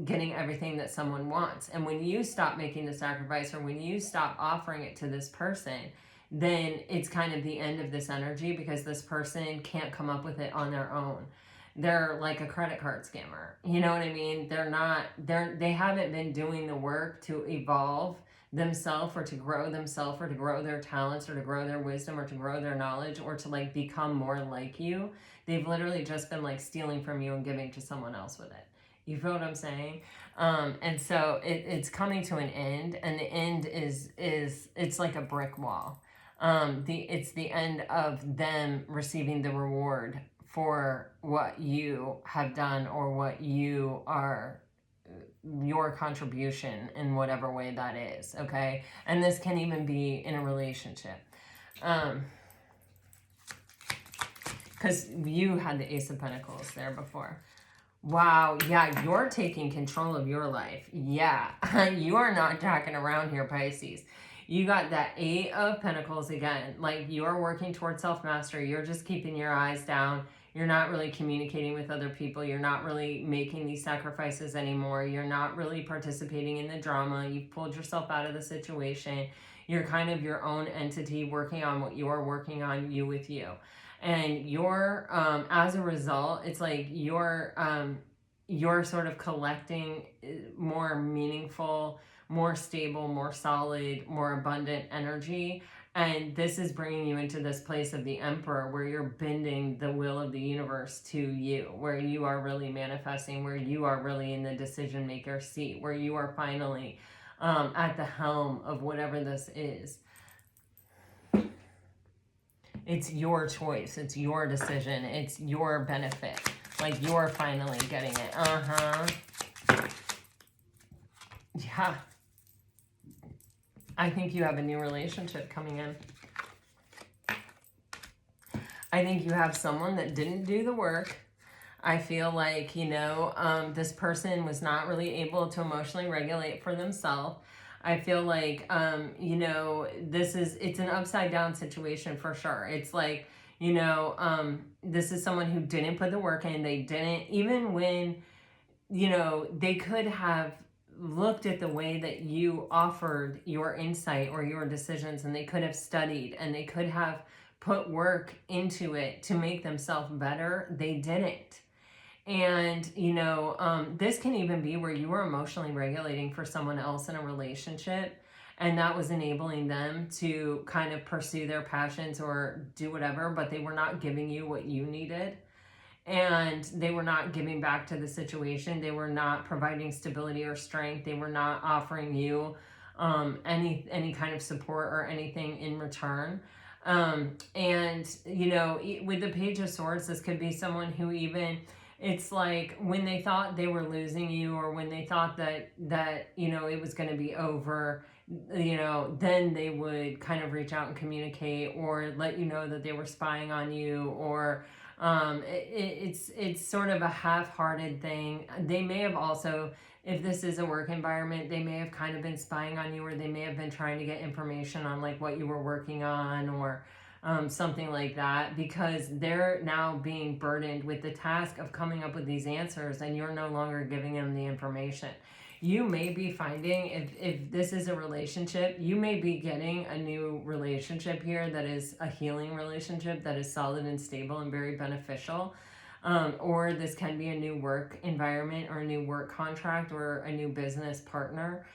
getting everything that someone wants. And when you stop making the sacrifice, or when you stop offering it to this person, then it's kind of the end of this energy, because this person can't come up with it on their own. They're like a credit card scammer. You know what I mean? They haven't been doing the work to evolve themselves, or to grow themselves, or to grow their talents, or to grow their wisdom, or to grow their knowledge, or to like become more like you. They've literally just been like stealing from you and giving to someone else with it. You feel what I'm saying? And so it's coming to an end, and the end is it's like a brick wall. It's the end of them receiving the reward for what you have done, or what you are, your contribution in whatever way that is, okay? And this can even be in a relationship. because you had the Ace of Pentacles there before. Wow, yeah, you're taking control of your life. Yeah, you are not jacking around here, Pisces. You got that Eight of Pentacles again. Like, you're working towards self-mastery. You're just keeping your eyes down. You're not really communicating with other people. You're not really making these sacrifices anymore. You're not really participating in the drama. You've pulled yourself out of the situation. You're kind of your own entity working on what you're working on, you with you. And you're, as a result, it's like you're sort of collecting more meaningful, more stable, more solid, more abundant energy. And this is bringing you into this place of the Emperor, where you're bending the will of the universe to you, where you are really manifesting, where you are really in the decision maker seat, where you are finally at the helm of whatever this is. It's your choice. It's your decision. It's your benefit. Like, you're finally getting it. Yeah. I think you have a new relationship coming in. I think you have someone that didn't do the work. I feel like, you know, this person was not really able to emotionally regulate for themselves. I feel like, you know, it's an upside down situation for sure. It's like, you know, this is someone who didn't put the work in. They didn't, even when, you know, they could have looked at the way that you offered your insight or your decisions, and they could have studied and they could have put work into it to make themselves better. They didn't. And, you know, this can even be where you were emotionally regulating for someone else in a relationship, and that was enabling them to kind of pursue their passions or do whatever, but they were not giving you what you needed. And they were not giving back to the situation. They were not providing stability or strength. They were not offering you any kind of support or anything in return. And, you know, with the Page of Swords, this could be someone who even... It's like when they thought they were losing you, or when they thought that you know, it was going to be over, you know, then they would kind of reach out and communicate, or let you know that they were spying on you, or it's sort of a half-hearted thing. They may have also, if this is a work environment, they may have kind of been spying on you, or they may have been trying to get information on like what you were working on, or something like that, because they're now being burdened with the task of coming up with these answers, and you're no longer giving them the information. You may be finding, if this is a relationship, you may be getting a new relationship here that is a healing relationship that is solid and stable and very beneficial. Or this can be a new work environment, or a new work contract, or a new business partner.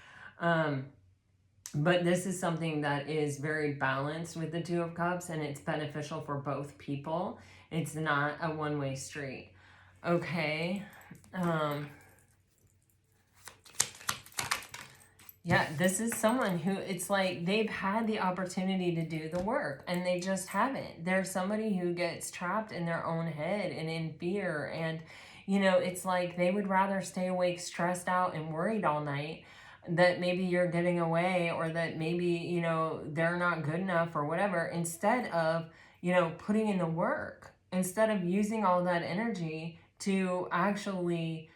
But this is something that is very balanced with the Two of Cups, and it's beneficial for both people. It's not a one-way street. Okay. Yeah, this is someone who, it's like they've had the opportunity to do the work and they just haven't. There's somebody who gets trapped in their own head and in fear, and, you know, it's like they would rather stay awake, stressed out, and worried all night that maybe you're getting away, or that maybe, you know, they're not good enough or whatever, instead of, you know, putting in the work, instead of using all that energy to actually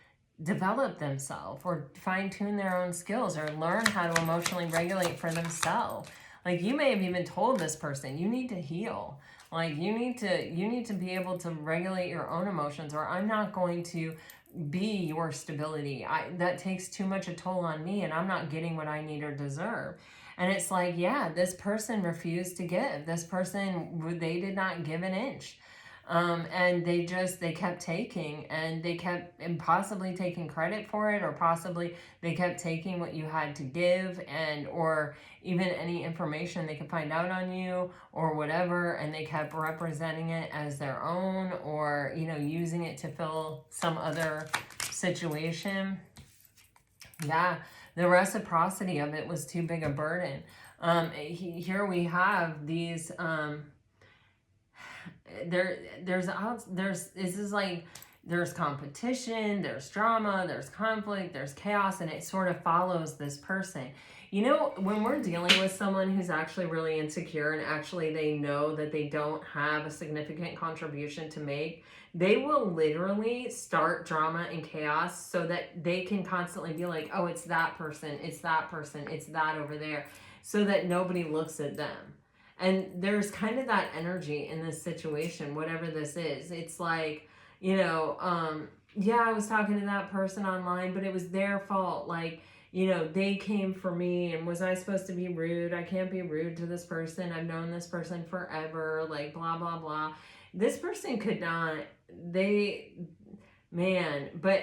develop themselves, or fine-tune their own skills, or learn how to emotionally regulate for themselves. Like, you may have even told this person, you need to heal. Like, you need to be able to regulate your own emotions, or I'm not going to be your stability. That takes too much a toll on me, and I'm not getting what I need or deserve. And it's like, yeah, this person refused to give. This person, they did not give an inch. And they kept taking, and they kept possibly taking credit for it, or possibly they kept taking what you had to give, and, or even any information they could find out on you or whatever, and they kept representing it as their own, or, you know, using it to fill some other situation. Yeah, the reciprocity of it was too big a burden. Here we have these, there's competition, there's drama, there's conflict, there's chaos, and it sort of follows this person. You know, when we're dealing with someone who's actually really insecure and actually they know that they don't have a significant contribution to make, they will literally start drama and chaos so that they can constantly be like, oh, it's that person, it's that person, it's that over there, so that nobody looks at them. And there's kind of that energy in this situation, whatever this is. It's like, yeah, I was talking to that person online, but it was their fault. Like, they came for me, and was I supposed to be rude? I can't be rude to this person. I've known this person forever, like blah, blah, blah. This person could not, but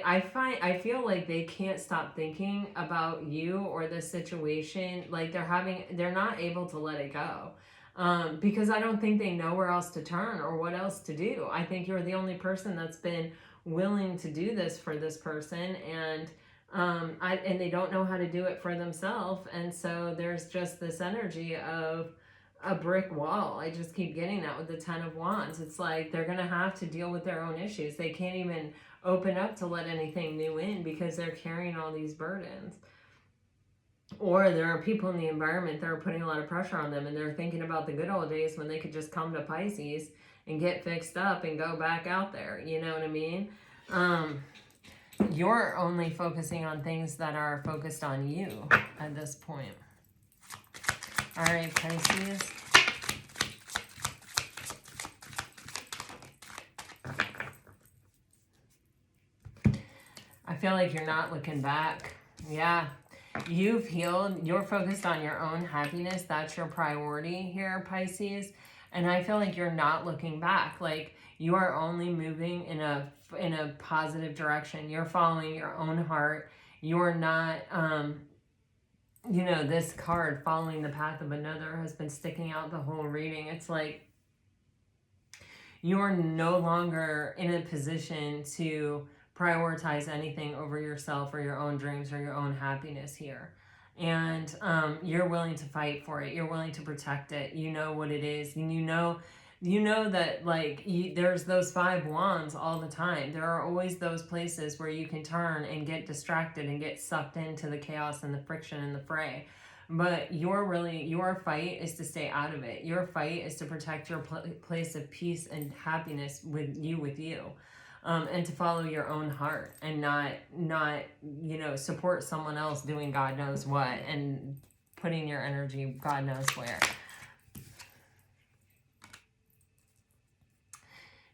I feel like they can't stop thinking about you or the situation. Like they're not able to let it go. Because I don't think they know where else to turn or what else to do. I think you're the only person that's been willing to do this for this person, and and they don't know how to do it for themselves, and so there's just this energy of a brick wall. I just keep getting that with the Ten of Wands. It's like they're gonna have to deal with their own issues. They can't even open up to let anything new in because they're carrying all these burdens. Or there are people in the environment that are putting a lot of pressure on them, and they're thinking about the good old days when they could just come to Pisces and get fixed up and go back out there. You know what I mean? You're only focusing on things that are focused on you at this point. All right, Pisces. I feel like you're not looking back. Yeah. You've healed. You're focused on your own happiness. That's your priority here, Pisces. And I feel like you're not looking back. Like you are only moving in a positive direction. You're following your own heart. You're not, this card, following the path of another, has been sticking out the whole reading. It's like you're no longer in a position to prioritize anything over yourself or your own dreams or your own happiness here. And you're willing to fight for it. You're willing to protect it. You know what it is. And you know that there's those 5 wands all the time. There are always those places where you can turn and get distracted and get sucked into the chaos and the friction and the fray. But your fight is to stay out of it. Your fight is to protect your place of peace and happiness with you. And to follow your own heart and not support someone else doing God knows what and putting your energy God knows where.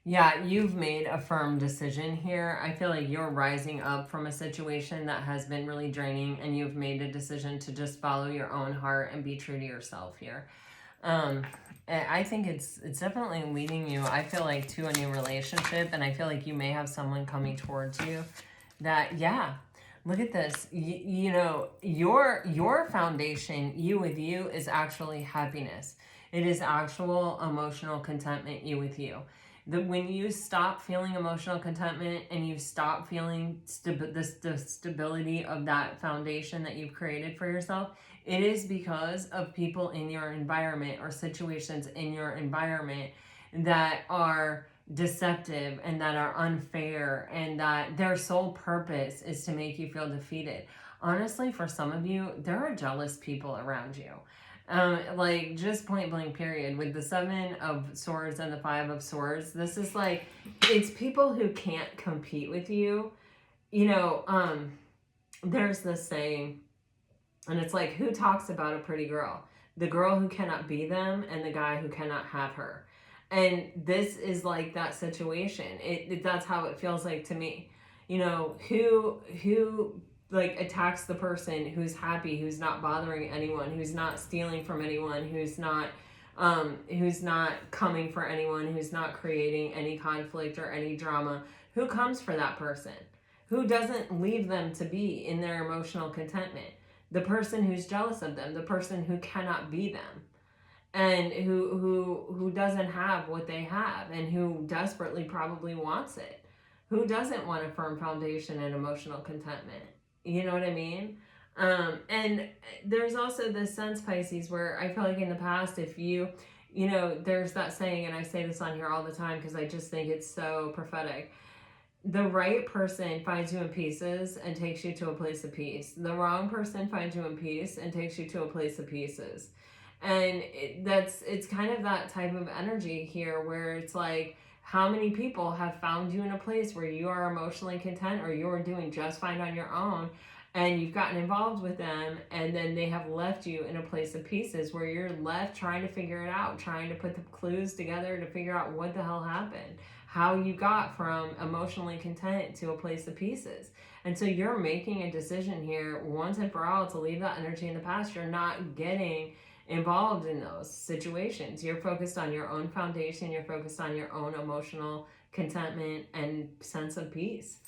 Yeah, you've made a firm decision here. I feel like you're rising up from a situation that has been really draining, and you've made a decision to just follow your own heart and be true to yourself here. I think it's definitely leading you, I feel like, to a new relationship, and I feel like you may have someone coming towards you that, yeah, look at this. Your foundation, you with you, is actually happiness. It is actual emotional contentment, you with you. When you stop feeling emotional contentment and you stop feeling the stability of that foundation that you've created for yourself, it is because of people in your environment or situations in your environment that are deceptive and that are unfair, and that their sole purpose is to make you feel defeated. Honestly, for some of you, there are jealous people around you. Just point blank period, with the 7 of Swords and the 5 of Swords. This is like, it's people who can't compete with you. There's this saying, and it's like, who talks about a pretty girl? The girl who cannot be them and the guy who cannot have her. And this is like that situation. That's how it feels like to me. Who like attacks the person who's happy, who's not bothering anyone, who's not stealing from anyone, who's not coming for anyone, who's not creating any conflict or any drama. Who comes for that person? Who doesn't leave them to be in their emotional contentment? The person who's jealous of them, the person who cannot be them, and who doesn't have what they have, and who desperately probably wants it. Who doesn't want a firm foundation and emotional contentment? You know what I mean? And there's also this sense, Pisces, where I feel like in the past, if there's that saying, and I say this on here all the time because I just think it's so prophetic. The right person finds you in pieces and takes you to a place of peace. The wrong person finds you in peace and takes you to a place of pieces. And it's kind of that type of energy here where it's like, how many people have found you in a place where you are emotionally content or you're doing just fine on your own, and you've gotten involved with them, and then they have left you in a place of pieces where you're left trying to figure it out, trying to put the clues together to figure out what the hell happened, how you got from emotionally content to a place of pieces. And so you're making a decision here once and for all to leave that energy in the past. You're not getting involved in those situations. You're focused on your own foundation. You're focused on your own emotional contentment and sense of peace.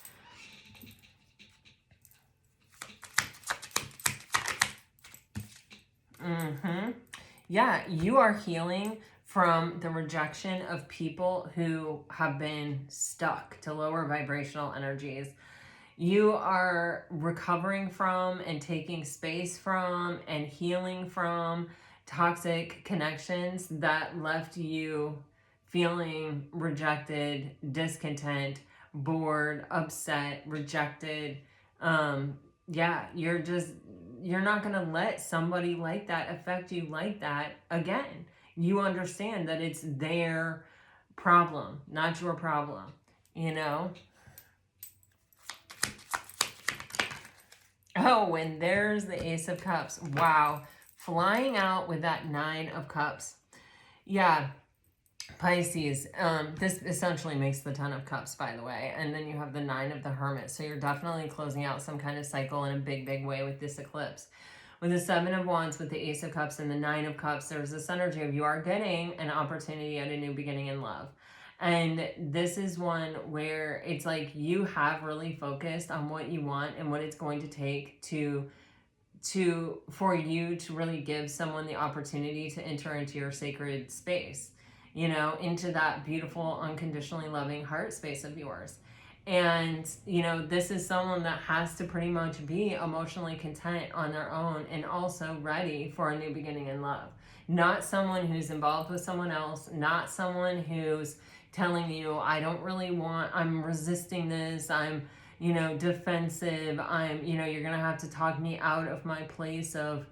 Yeah, you are healing from the rejection of people who have been stuck to lower vibrational energies. You are recovering from and taking space from and healing from toxic connections that left you feeling rejected, discontent, bored, upset, rejected. Yeah, you're not going to let somebody like that affect you like that again. You understand that it's their problem, not your problem, you know? Oh, and there's the Ace of Cups. Wow. Flying out with that Nine of Cups. Yeah, Pisces. This essentially makes the Ten of Cups, by the way. And then you have the Nine of the Hermit. So you're definitely closing out some kind of cycle in a big, big way with this eclipse. With the Seven of Wands, with the Ace of Cups, and the Nine of Cups, there's this energy of you are getting an opportunity at a new beginning in love. And this is one where it's like you have really focused on what you want and what it's going to take for you to really give someone the opportunity to enter into your sacred space, you know, into that beautiful, unconditionally loving heart space of yours. And, you know, this is someone that has to pretty much be emotionally content on their own and also ready for a new beginning in love. Not someone who's involved with someone else, not someone who's telling you, I don't really want, I'm resisting this, I'm, you know, defensive, I'm, you know, you're going to have to talk me out of my place of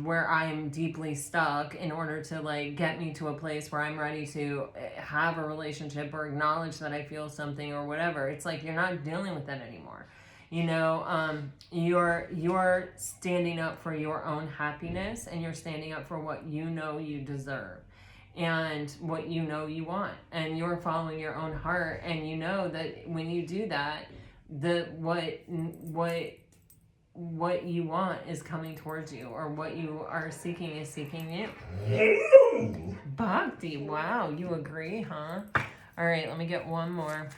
where I'm deeply stuck in order to like get me to a place where I'm ready to have a relationship or acknowledge that I feel something or whatever. It's like you're not dealing with that anymore. You know, you're standing up for your own happiness, and you're standing up for what you know you deserve and what you know you want, and you're following your own heart, and you know that when you do that, what you want is coming towards you, or what you are seeking is seeking you. Bhakti, wow, you agree, huh? All right, let me get one more.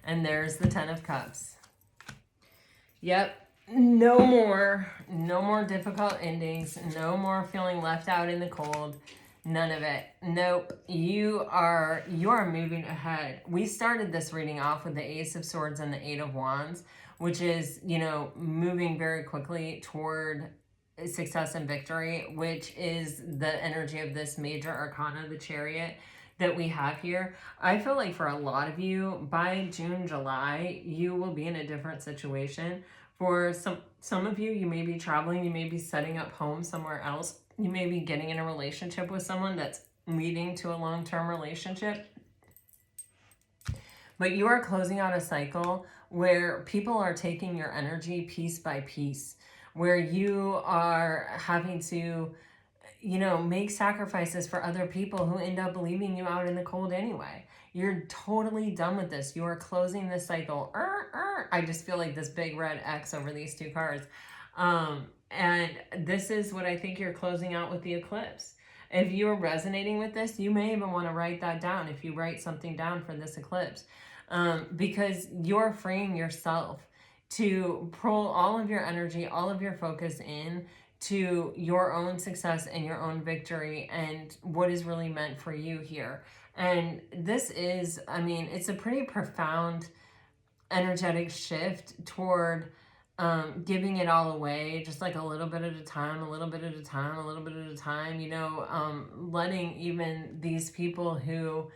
And there's the Ten of Cups. Yep. No more difficult endings. No more feeling left out in the cold. None of it. Nope. You are moving ahead. We started this reading off with the Ace of Swords and the Eight of Wands, which is, you know, moving very quickly toward success and victory, which is the energy of this major arcana, the Chariot, that we have here. I feel like for a lot of you, by June, July, you will be in a different situation. For some of you, you may be traveling, you may be setting up home somewhere else. You may be getting in a relationship with someone that's leading to a long-term relationship. But you are closing out a cycle where people are taking your energy piece by piece, where you are having to, you know, make sacrifices for other people who end up leaving you out in the cold anyway. You're totally done with this. You are closing this cycle. I just feel like this big red X over these two cards. And this is what I think you're closing out with the eclipse. If you're resonating with this, you may even want to write that down if you write something down for this eclipse. Because you're freeing yourself to pull all of your energy, all of your focus in to your own success and your own victory and what is really meant for you here. And this is, I mean, it's a pretty profound energetic shift toward giving it all away, just like a little bit at a time, a little bit at a time, a little bit at a time, you know, letting even these people who,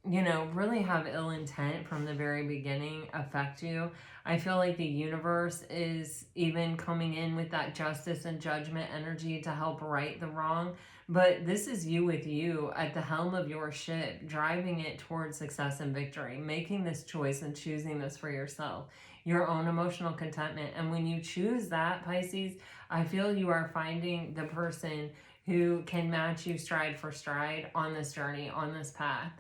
you know, really have ill intent from the very beginning affect you. I feel like the universe is even coming in with that justice and judgment energy to help right the wrong. But this is you with you at the helm of your ship, driving it towards success and victory, making this choice and choosing this for yourself, your own emotional contentment. And when you choose that, Pisces, I feel you are finding the person who can match you stride for stride on this journey, on this path.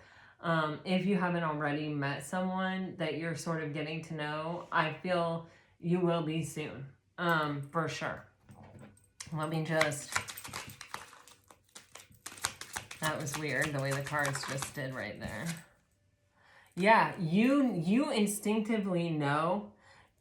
If you haven't already met someone that you're sort of getting to know, I feel you will be soon, for sure. Let me just, that was weird the way the cards just did right there. Yeah, you instinctively know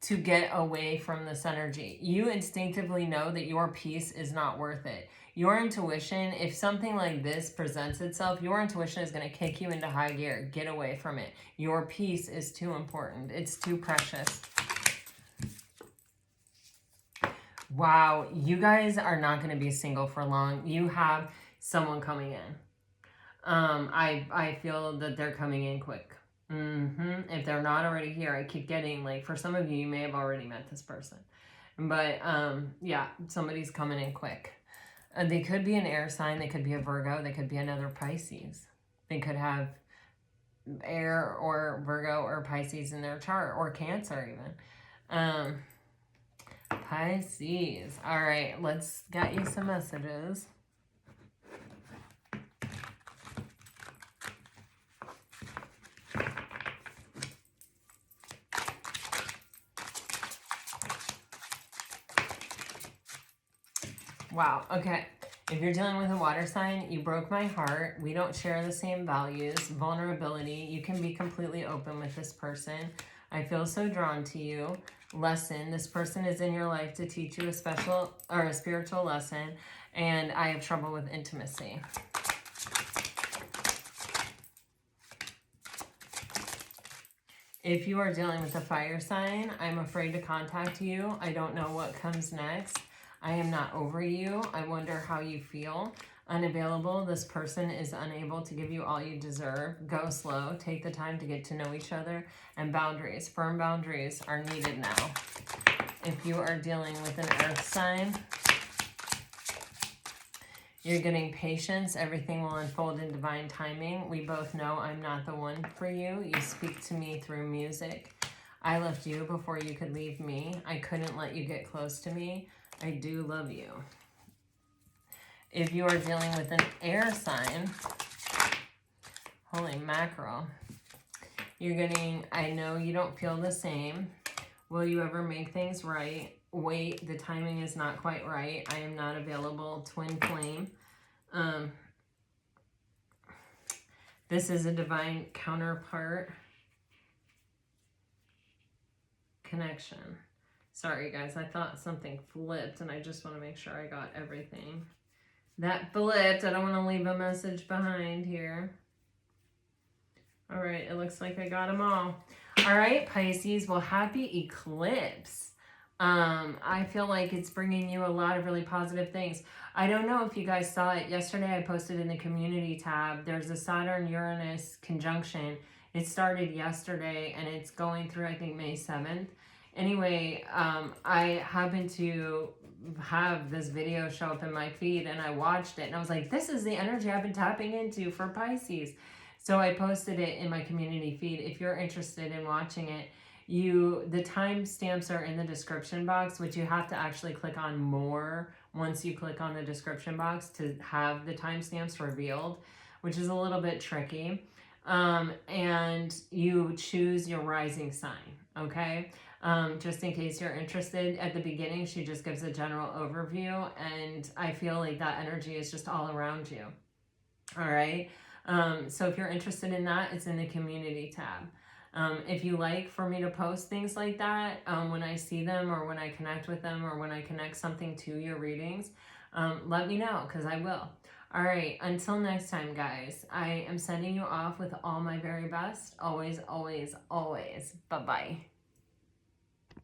to get away from this energy. You instinctively know that your peace is not worth it. Your intuition, if something like this presents itself, your intuition is going to kick you into high gear. Get away from it. Your peace is too important. It's too precious. Wow, you guys are not going to be single for long. You have someone coming in. I feel that they're coming in quick. If they're not already here, I keep getting, like, for some of you, you may have already met this person. But yeah, somebody's coming in quick. They could be an air sign. They could be a Virgo. They could be another Pisces. They could have air or Virgo or Pisces in their chart, or Cancer even. Pisces. All right, let's get you some messages. Wow, okay. If you're dealing with a water sign, you broke my heart. We don't share the same values. Vulnerability. You can be completely open with this person. I feel so drawn to you. Lesson. This person is in your life to teach you a special or a spiritual lesson. And I have trouble with intimacy. If you are dealing with a fire sign, I'm afraid to contact you. I don't know what comes next. I am not over you. I wonder how you feel. Unavailable. This person is unable to give you all you deserve. Go slow. Take the time to get to know each other. And boundaries. Firm boundaries are needed now. If you are dealing with an earth sign, you're getting patience. Everything will unfold in divine timing. We both know I'm not the one for you. You speak to me through music. I left you before you could leave me. I couldn't let you get close to me. I do love you. If you are dealing with an air sign, holy mackerel, you're getting, I know you don't feel the same. Will you ever make things right? Wait, the timing is not quite right. I am not available. Twin flame. This is a divine counterpart connection. Sorry, guys. I thought something flipped, and I just want to make sure I got everything. That flipped. I don't want to leave a message behind here. All right. It looks like I got them all. All right, Pisces. Well, happy eclipse. I feel like it's bringing you a lot of really positive things. I don't know if you guys saw it. Yesterday, I posted in the community tab. There's a Saturn-Uranus conjunction. It started yesterday, and it's going through, I think, May 7th. Anyway, I happened to have this video show up in my feed, and I watched it, and I was like, this is the energy I've been tapping into for Pisces. So I posted it in my community feed. If you're interested in watching it, the timestamps are in the description box, which you have to actually click on more once you click on the description box to have the timestamps revealed, which is a little bit tricky. And you choose your rising sign, okay? Just in case you're interested. At the beginning, she just gives a general overview, and I feel like that energy is just all around you. All right. So if you're interested in that, it's in the community tab. If you like for me to post things like that, when I see them or when I connect with them or when I connect something to your readings, let me know, because I will. All right. Until next time, guys, I am sending you off with all my very best. Always, always, always. Bye-bye.